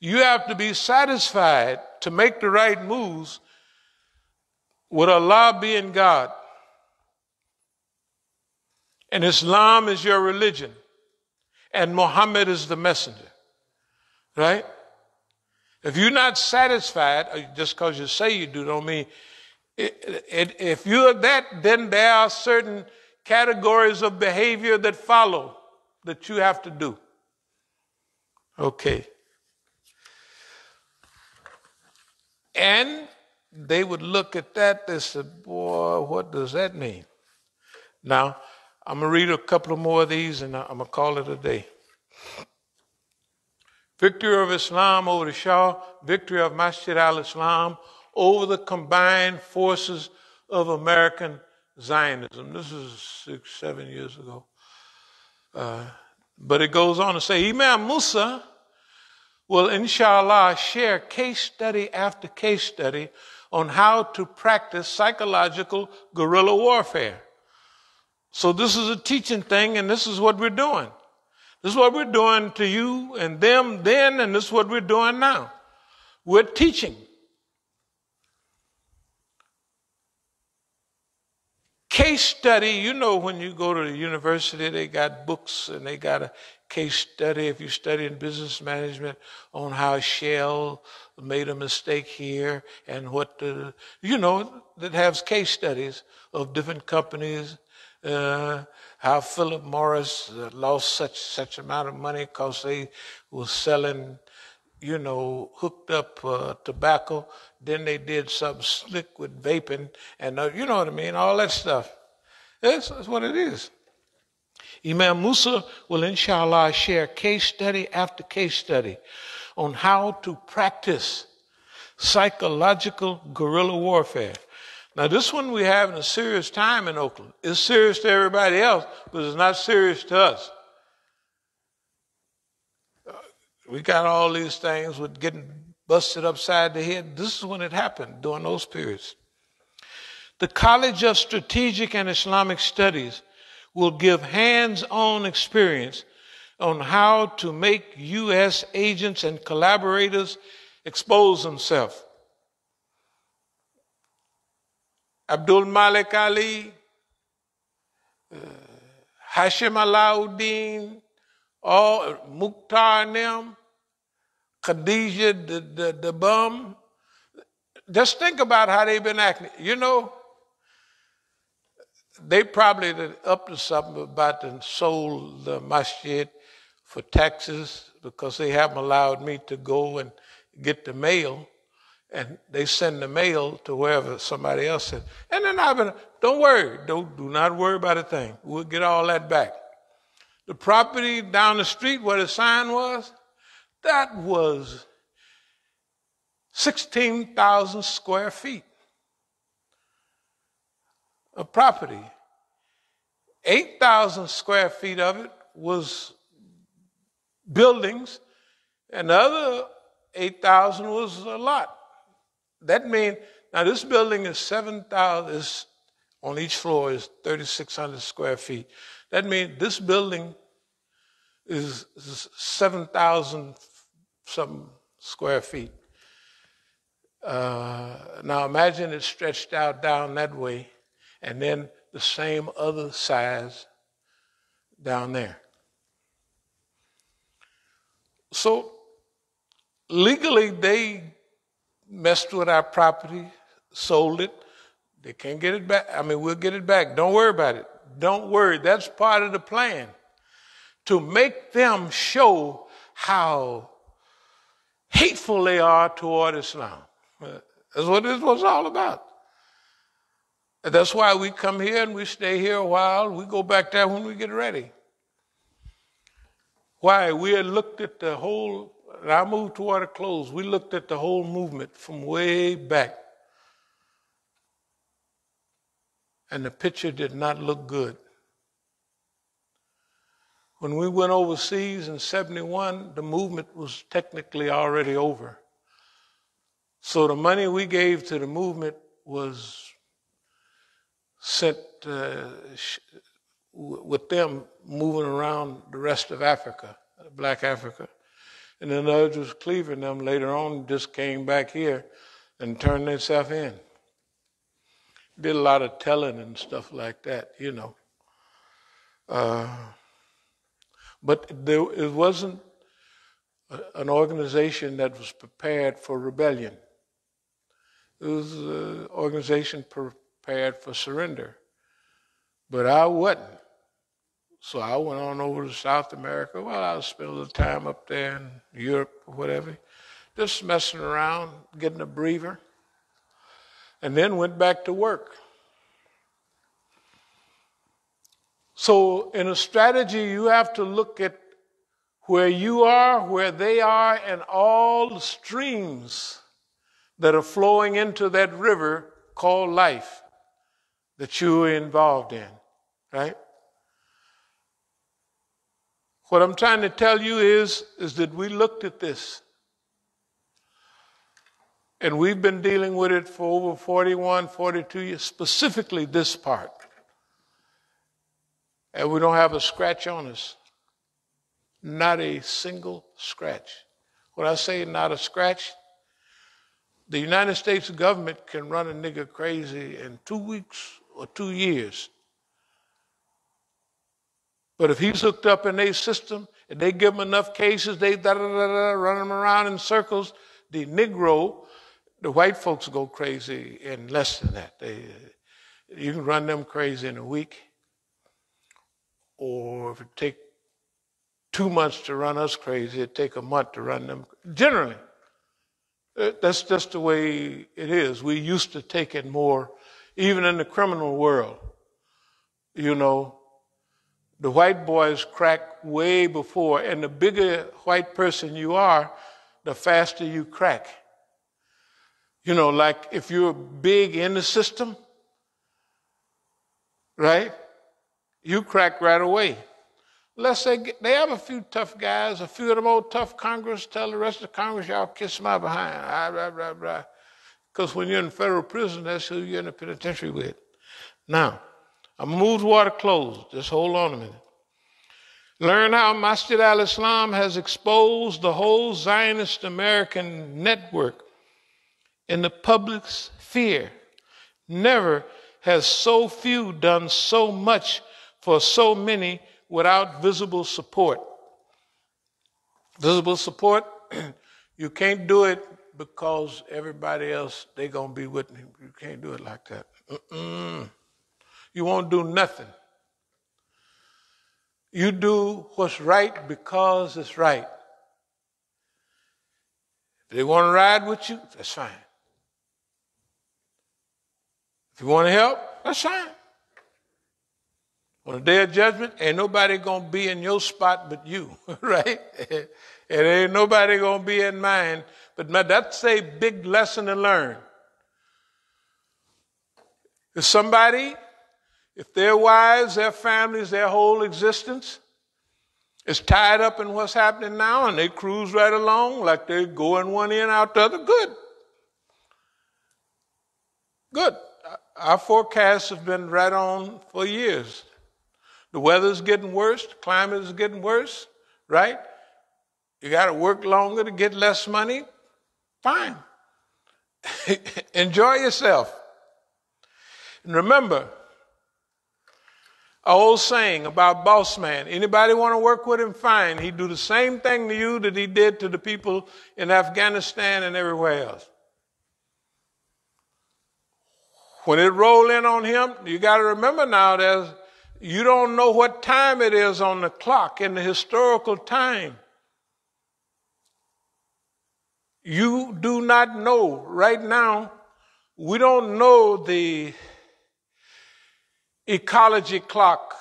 you have to be satisfied to make the right moves with Allah being God. And Islam is your religion. And Muhammad is the messenger, right? If you're not satisfied, just because you say you do, don't mean, if you're that, then there are certain categories of behavior that follow that you have to do. Okay. And they would look at that, they said, boy, what does that mean? Now, I'm going to read a couple of more of these and I'm going to call it a day. Victory of Islam over the Shah, victory of Masjid al-Islam over the combined forces of American Zionism. This is 6-7 years ago. But it goes on to say, Imam Musa will inshallah share case study after case study on how to practice psychological guerrilla warfare. So this is a teaching thing, and this is what we're doing. This is what we're doing to you and them then, and this is what we're doing now. We're teaching. Case study, you know, when you go to the university, they got books and they got a case study, if you study in business management, on how Shell made a mistake here and what that has case studies of different companies, how Philip Morris lost such amount of money because they were selling, hooked up tobacco. Then they did something slick with vaping and you know what I mean, all that stuff. That's what it is. Imam Musa will inshallah share case study after case study on how to practice psychological guerrilla warfare. Now this one we're having a serious time in Oakland. It's serious to everybody else, but it's not serious to us. We got all these things with getting busted upside the head. This is when it happened, during those periods. The College of Strategic and Islamic Studies will give hands-on experience on how to make U.S. agents and collaborators expose themselves. Abdul Malik Ali, Hashim Alauddin, Mukhtar and them, Khadija the bum. Just think about how they've been acting. They probably up to something about and sold the Masjid for taxes because they haven't allowed me to go and get the mail. And they send the mail to wherever somebody else said. And then don't worry. Do not worry about a thing. We'll get all that back. The property down the street where the sign was, that was 16,000 square feet. of property. 8,000 square feet of it was buildings, and the other 8,000 was a lot. That means, now this building is 7,000, on each floor is 3,600 square feet. That means this building is 7,000 some square feet. Now imagine it stretched out down that way, and then the same other size down there. So legally, they messed with our property, sold it. They can't get it back. I mean, we'll get it back. Don't worry about it. Don't worry. That's part of the plan, to make them show how hateful they are toward Islam. That's what this was all about. And that's why we come here and we stay here a while. We go back there when we get ready. Why? We had looked at the whole, and I moved toward a close, we looked at the whole movement from way back. And the picture did not look good. When we went overseas in 71, the movement was technically already over. So the money we gave to the movement was sent with them moving around the rest of Africa, Black Africa. And then the others was cleaving them later on, just came back here and turned themselves in. Did a lot of telling and stuff like that, you know. But it wasn't an organization that was prepared for rebellion. It was an organization prepared for surrender. But I wasn't. So I went on over to South America. Well, I spent a little time up there in Europe or whatever, just messing around, getting a breather, and then went back to work. So in a strategy, you have to look at where you are, where they are, and all the streams that are flowing into that river called life that you are involved in, right? What I'm trying to tell you is that we looked at this, and we've been dealing with it for over 41, 42 years, specifically this part. And we don't have a scratch on us. Not a single scratch. When I say not a scratch, the United States government can run a nigger crazy in 2 weeks or 2 years. But if he's hooked up in their system and they give him enough cases, they run him around in circles, the Negro, the white folks go crazy in less than that. You can run them crazy in a week. Or if it take 2 months to run us crazy, it'd take a month to run them. Generally, that's just the way it is. We used to take it more, even in the criminal world. You know, the white boys crack way before, and the bigger white person you are, the faster you crack. You know, like if you're big in the system, right? You crack right away. Let's say they have a few tough guys, a few of them old tough Congress, tell the rest of the Congress, y'all kiss my behind. Because when you're in federal prison, that's who you're in the penitentiary with. Now, I'm going to move toward a close. Just hold on a minute. Learn how Masjid al-Islam has exposed the whole Zionist American network in the public's fear. Never has so few done so much for so many without visible support. Visible support, you can't do it because everybody else, they're going to be with me. You can't do it like that. You won't do nothing. You do what's right because it's right. If they want to ride with you, that's fine. If you want to help, that's fine. On the day of judgment, ain't nobody going to be in your spot but you, right? And ain't nobody going to be in mine. But that's a big lesson to learn. If somebody If their wives, their families, their whole existence is tied up in what's happening now and they cruise right along like they're going one end out the other, good. Good. Our forecasts have been right on for years. The weather's getting worse, the climate is getting worse, right? You got to work longer to get less money. Fine. Enjoy yourself. And remember, an old saying about boss man, anybody want to work with him, fine. He'd do the same thing to you that he did to the people in Afghanistan and everywhere else. When it roll in on him, you got to remember now, you don't know what time it is on the clock in the historical time. You do not know right now. We don't know the ecology clock.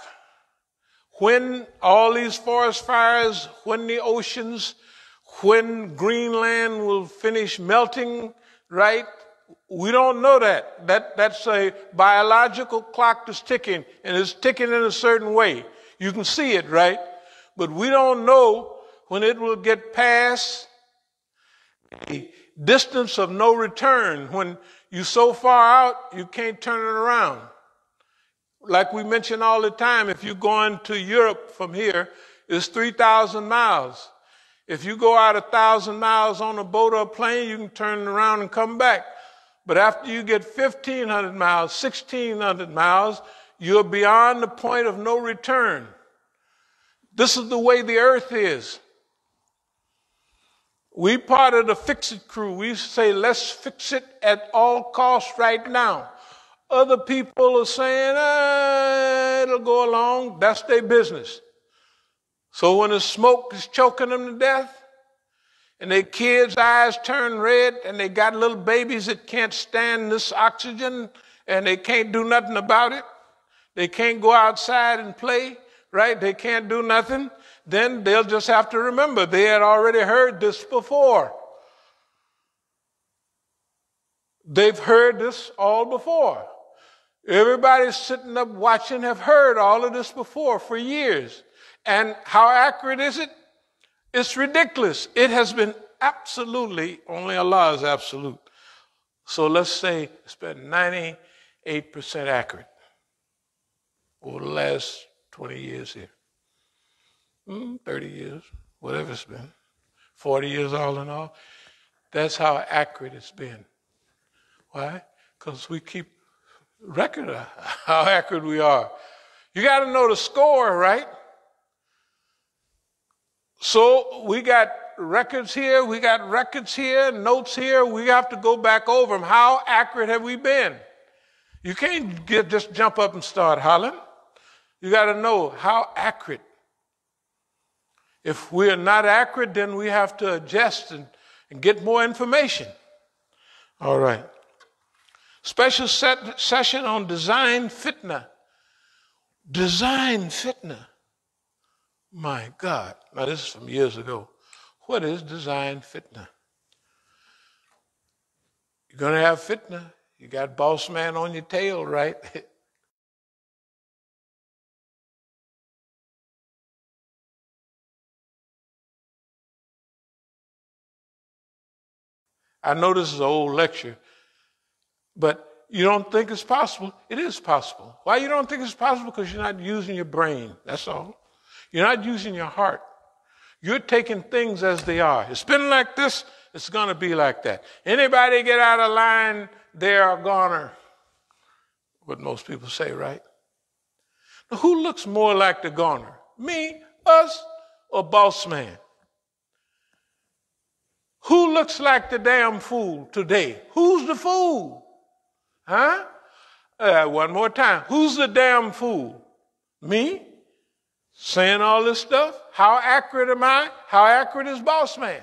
When all these forest fires, when the oceans, when Greenland will finish melting, right? We don't know that. That's a biological clock that's ticking, and it's ticking in a certain way. You can see it, right? But we don't know when it will get past the distance of no return, when you're so far out, you can't turn it around. Like we mention all the time, if you're going to Europe from here, it's 3,000 miles. If you go out 1,000 miles on a boat or a plane, you can turn around and come back. But after you get 1,500 miles, 1,600 miles, you're beyond the point of no return. This is the way the earth is. We part of the fix-it crew. We say, let's fix it at all costs right now. Other people are saying, it'll go along. That's their business. So when the smoke is choking them to death, and their kids' eyes turn red, and they got little babies that can't stand this oxygen, and they can't do nothing about it. They can't go outside and play, right? They can't do nothing. Then they'll just have to remember they had already heard this before. They've heard this all before. Everybody sitting up watching have heard all of this before for years. And how accurate is it? It's ridiculous. It has been absolutely, only Allah is absolute. So let's say it's been 98% accurate over the last 20 years here. 30 years, whatever it's been. 40 years all in all. That's how accurate it's been. Why? Because we keep record of how accurate we are. You got to know the score, right? So we got records here, notes here. We have to go back over them. How accurate have we been? You can't just jump up and start hollering. You got to know how accurate. If we're not accurate, then we have to adjust and get more information. All right. Special session on design fitna. Design fitna. My God. Now, this is from years ago. What is design fitna? You're going to have fitna. You got boss man on your tail, right? I know this is an old lecture, but you don't think it's possible? It is possible. Why you don't think it's possible? Because you're not using your brain. That's all. You're not using your heart. You're taking things as they are. It's been like this, it's going to be like that. Anybody get out of line, they're a goner. What most people say, right? Now, who looks more like the goner? Me, us, or boss man? Who looks like the damn fool today? Who's the fool? Huh? One more time. Who's the damn fool? Me? Saying all this stuff? How accurate am I? How accurate is boss man?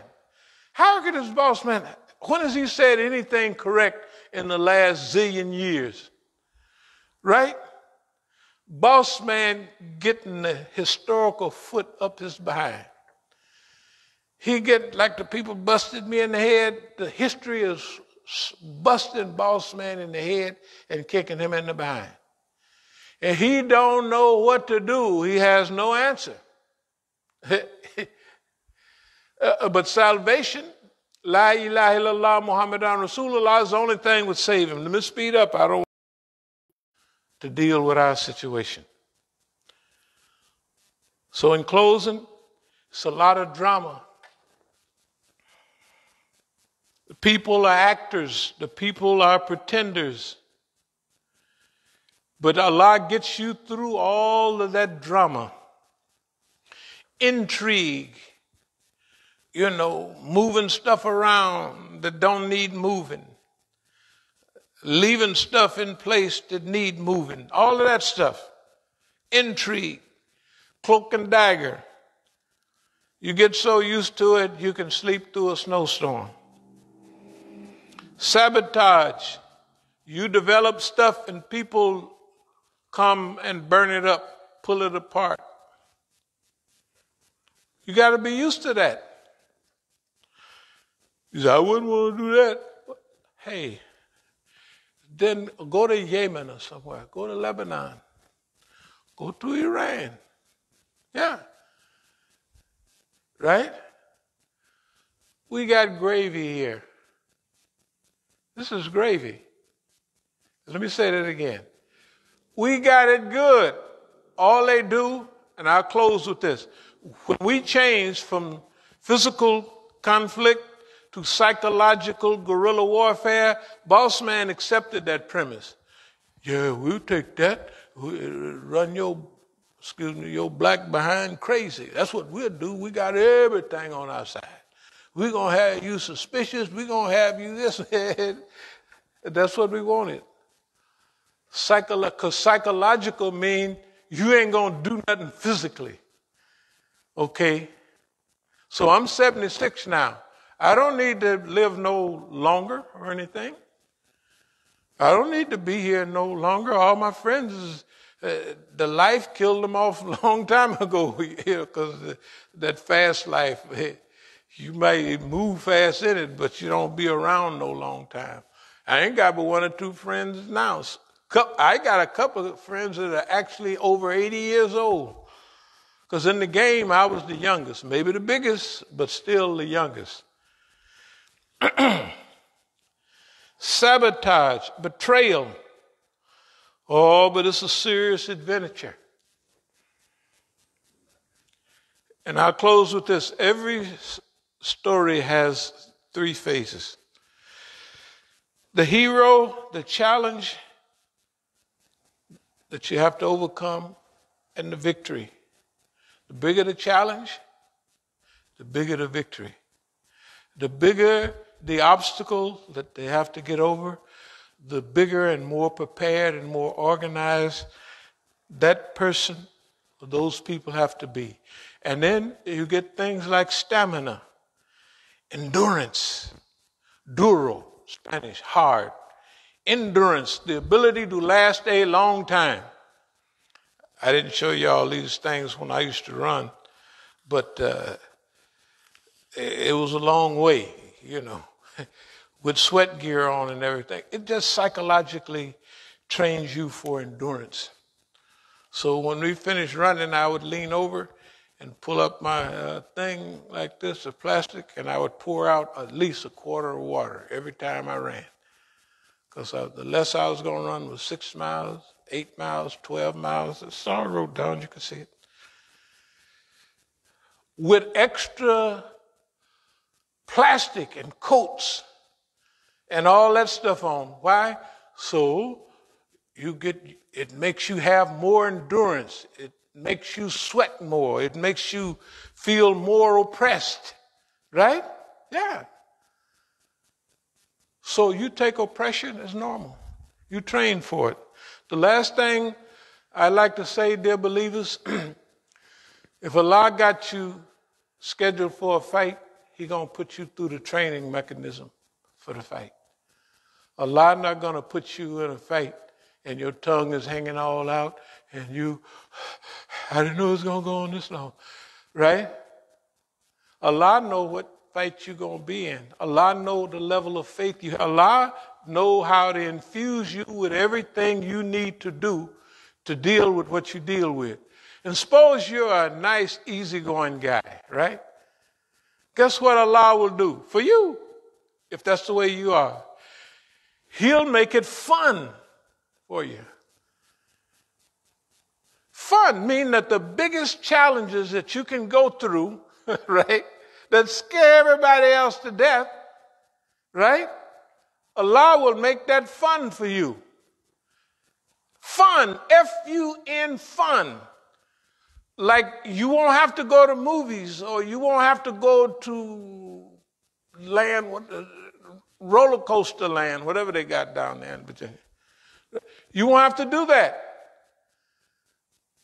How accurate is boss man? When has he said anything correct in the last zillion years? Right? Boss man getting the historical foot up his behind. He get like the people busted me in the head. The history is busting boss man in the head and kicking him in the behind. and he don't know what to do, he has no answer. But salvation, La ilaha illallah Muhammadan Rasulullah, is the only thing that would save him. Let me speed up. I don't want to deal with our situation. So in closing, it's a lot of drama. The people are actors. The people are pretenders. But Allah gets you through all of that drama. Intrigue. Moving stuff around that don't need moving. Leaving stuff in place that need moving. All of that stuff. Intrigue. Cloak and dagger. You get so used to it, you can sleep through a snowstorm. Sabotage. You develop stuff and people come and burn it up, pull it apart. You got to be used to that. You say, I wouldn't want to do that. Hey, then go to Yemen or somewhere. Go to Lebanon. Go to Iran. Yeah. Right? We got gravy here. This is gravy. Let me say that again. We got it good. All they do, and I'll close with this. When we change from physical conflict to psychological guerrilla warfare, boss man accepted that premise. Yeah, we'll take that. Run your black behind crazy. That's what we'll do. We got everything on our side. We're going to have you suspicious. We're going to have you this. That's what we wanted. Because psychological means you ain't going to do nothing physically. Okay? So I'm 76 now. I don't need to live no longer or anything. I don't need to be here no longer. All my friends, the life killed them off a long time ago, because that fast life, you might move fast in it, but you don't be around no long time. I ain't got but one or two friends now. I got a couple of friends that are actually over 80 years old. Because in the game, I was the youngest. Maybe the biggest, but still the youngest. Sabotage, betrayal. Oh, but it's a serious adventure. And I'll close with this. Every story has three phases. The hero, the challenge that you have to overcome, and the victory. The bigger the challenge, the bigger the victory. The bigger the obstacle that they have to get over, the bigger and more prepared and more organized that person or those people have to be. And then you get things like stamina, endurance, duro, Spanish, hard, endurance, the ability to last a long time. I didn't show you all these things when I used to run, but it was a long way, with sweat gear on and everything. It just psychologically trains you for endurance. So when we finished running, I would lean over and pull up my thing like this of plastic, and I would pour out at least a quart of water every time I ran. Because the less I was going to run was 6 miles, 8 miles, 12 miles. It's all wrote down, you can see it. With extra plastic and coats and all that stuff on. Why? So it makes you have more endurance. It makes you sweat more. It makes you feel more oppressed. Right? Yeah. So you take oppression as normal. You train for it. The last thing I like to say, dear believers, if Allah got you scheduled for a fight, He's going to put you through the training mechanism for the fight. Allah not going to put you in a fight and your tongue is hanging all out and I didn't know it was going to go on this long. Right? Allah know what fight you're going to be in. Allah know the level of faith you have. Allah know how to infuse you with everything you need to do to deal with what you deal with. And suppose you're a nice, easygoing guy, right? Guess what Allah will do for you, if that's the way you are? He'll make it fun for you. Fun, meaning that the biggest challenges that you can go through, right, that scare everybody else to death, right? Allah will make that fun for you. Fun, F-U-N, fun. Like you won't have to go to movies, or you won't have to go to roller coaster land, whatever they got down there in Virginia. You won't have to do that.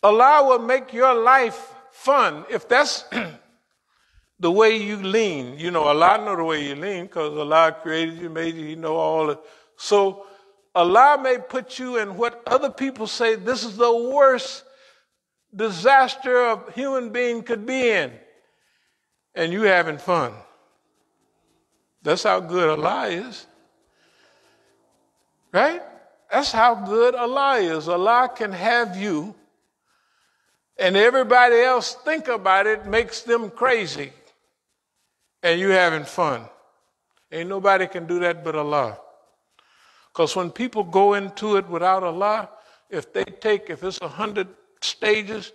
Allah will make your life fun if that's the way you lean. You know, Allah know the way you lean because Allah created you, made you, He know all it. So Allah may put you in what other people say this is the worst disaster a human being could be in, and you having fun. That's how good Allah is. Right? That's how good Allah is. Allah can have you, and everybody else think about it, makes them crazy, and you having fun. Ain't nobody can do that but Allah. Because when people go into it without Allah, if it's 100 stages,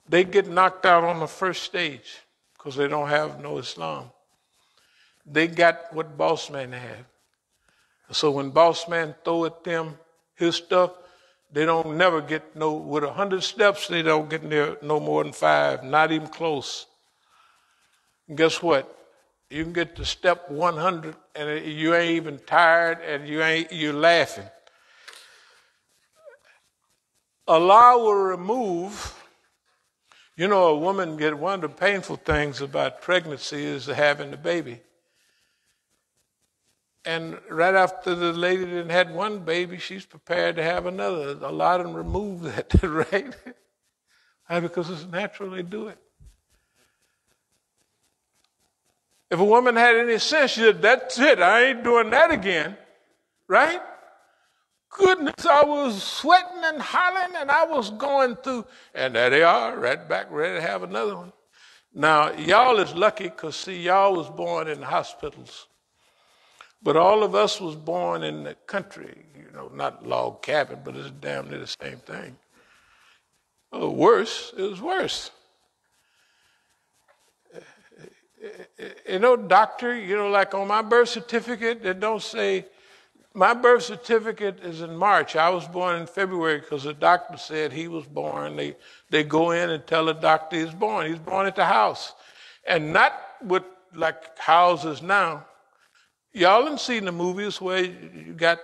they get knocked out on the first stage because they don't have no Islam. They got what boss man have. So when boss man throw at them his stuff, they don't never get with 100 steps, they don't get near no more than 5, not even close. And guess what? You can get to step 100 and you ain't even tired and you're laughing. Allah will remove, a woman one of the painful things about pregnancy is having the baby. And right after the lady didn't had one baby, she's prepared to have another. A lot of them remove that, right? Because it's natural they do it. If a woman had any sense, she said, that's it, I ain't doing that again, right? Goodness, I was sweating and hollering and I was going through, and there they are, right back, ready to have another one. Now, y'all is lucky because, see, y'all was born in hospitals. But all of us was born in the country, not log cabin, but it's damn near the same thing. Oh, worse, it was worse. Doctor, like on my birth certificate, it don't say, my birth certificate is in March. I was born in February because the doctor said he was born. They go in and tell the doctor he's born. He's born at the house. And not with like houses now. Y'all done seen the movies where you got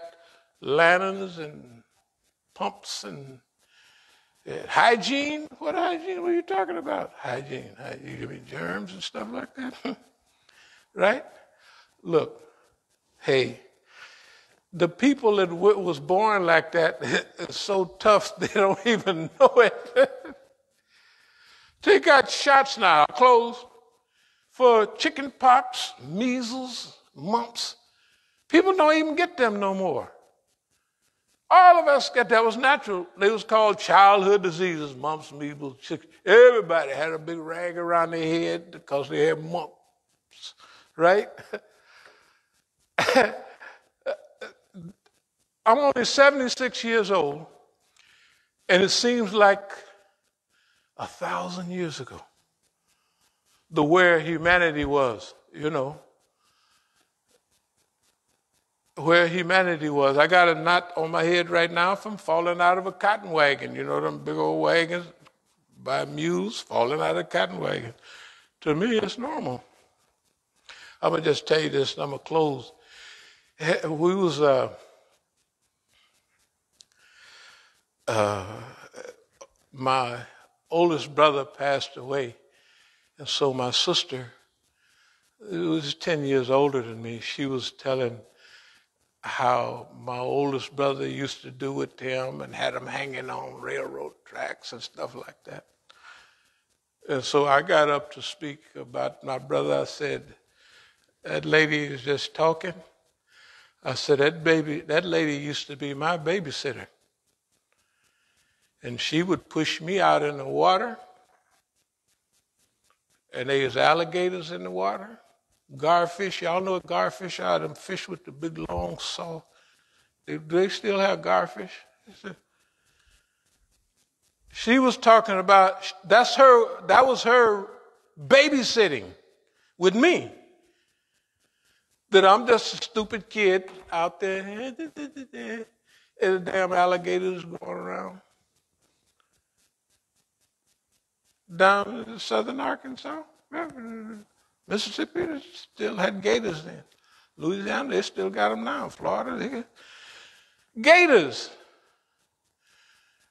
lanterns and pumps and hygiene? What hygiene? What are you talking about? Hygiene. You mean germs and stuff like that? Right? Look, hey, the people that was born like that is so tough they don't even know it. They got shots now, closed, for chicken pox, measles, mumps. People don't even get them no more. All of us got that. Was natural. They was called childhood diseases, mumps, measles, chicken. Everybody had a big rag around their head because they had mumps, right? I'm only 76 years old, and it seems like 1,000 years ago, where humanity was, where humanity was. I got a knot on my head right now from falling out of a cotton wagon. Them big old wagons by mules falling out of a cotton wagon. To me, it's normal. I'm going to just tell you this, and I'm going to close. We was, my oldest brother passed away, and so my sister, who was 10 years older than me, she was telling how my oldest brother used to do with him and had him hanging on railroad tracks and stuff like that. And so I got up to speak about my brother. I said, that lady is just talking. I said, that lady used to be my babysitter. And she would push me out in the water. And there was alligators in the water. Garfish, y'all know what garfish are? Them fish with the big long saw. Do they still have garfish? She was talking about, that was her babysitting with me. That I'm just a stupid kid out there, and the damn alligators going around. Down in southern Arkansas, Mississippi, they still had gators then. Louisiana, they still got them now. Florida, they got gators.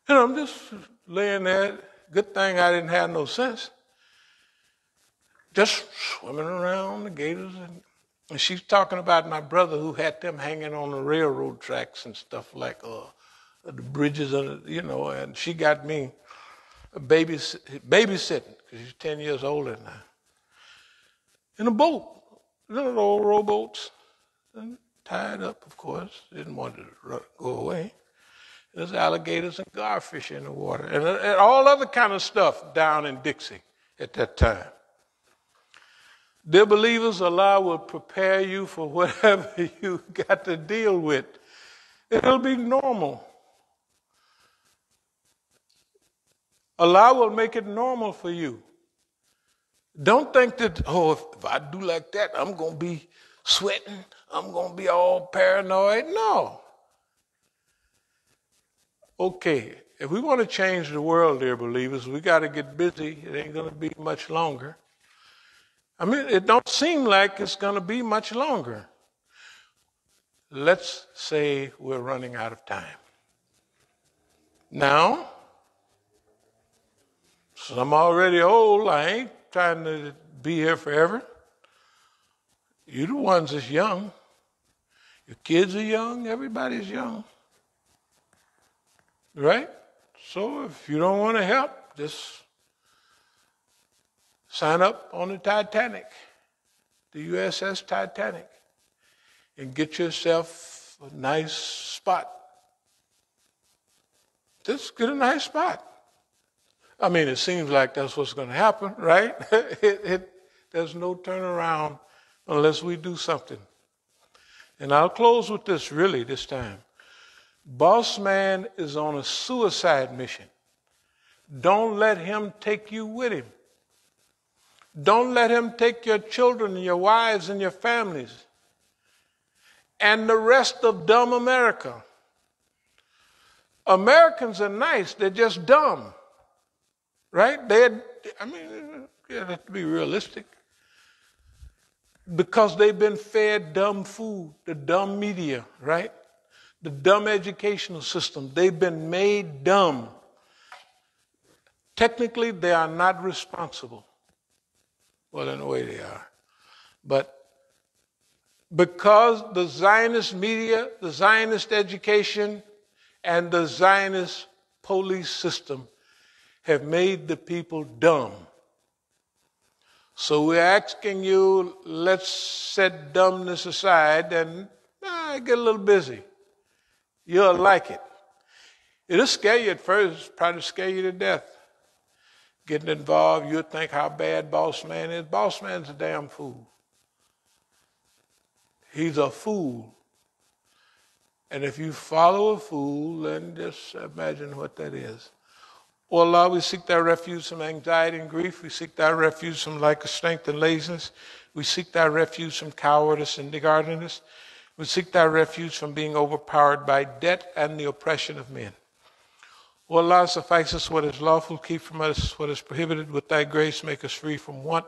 And I'm just laying there. Good thing I didn't have no sense. Just swimming around the gators. And she's talking about my brother who had them hanging on the railroad tracks and stuff like the bridges, and she got me babysitting, because she's 10 years older now. In a boat, the old rowboats, and tied up, of course. Didn't want to go away. There's alligators and garfish in the water, and all other kind of stuff down in Dixie at that time. Dear believers, Allah will prepare you for whatever you got to deal with. It'll be normal. Allah will make it normal for you. Don't think that, if I do like that, I'm going to be sweating, I'm going to be all paranoid. No. Okay, if we want to change the world, dear believers, we got to get busy. It ain't going to be much longer. I mean, it don't seem like it's going to be much longer. Let's say we're running out of time. Now, so I'm already old. I ain't trying to be here forever. You the ones that's young. Your kids are young. Everybody's young. Right? So if you don't want to help, just sign up on the Titanic, the USS Titanic, and get yourself a nice spot. Just get a nice spot. I mean, it seems like that's what's going to happen, right? There's no turnaround unless we do something. And I'll close with this really this time. Boss man is on a suicide mission. Don't let him take you with him. Don't let him take your children and your wives and your families and the rest of dumb America. Americans are nice. They're just dumb. Right? You have to be realistic. Because they've been fed dumb food, the dumb media, right? The dumb educational system. They've been made dumb. Technically, they are not responsible. Well, in a way they are. But because the Zionist media, the Zionist education, and the Zionist police system have made the people dumb. So we're asking you, let's set dumbness aside and get a little busy. You'll like it. It'll scare you at first, probably scare you to death. Getting involved, you'll think how bad boss man is. Boss man's a damn fool. He's a fool. And if you follow a fool, then just imagine what that is. Oh Allah, we seek thy refuge from anxiety and grief. We seek thy refuge from lack of strength and laziness. We seek thy refuge from cowardice and niggardliness. We seek thy refuge from being overpowered by debt and the oppression of men. O Allah, suffice us what is lawful, keep from us what is prohibited. With thy grace, make us free from want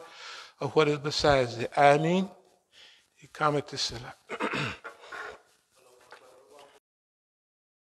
of what is besides thee. Ameen. Iqamat as-salat.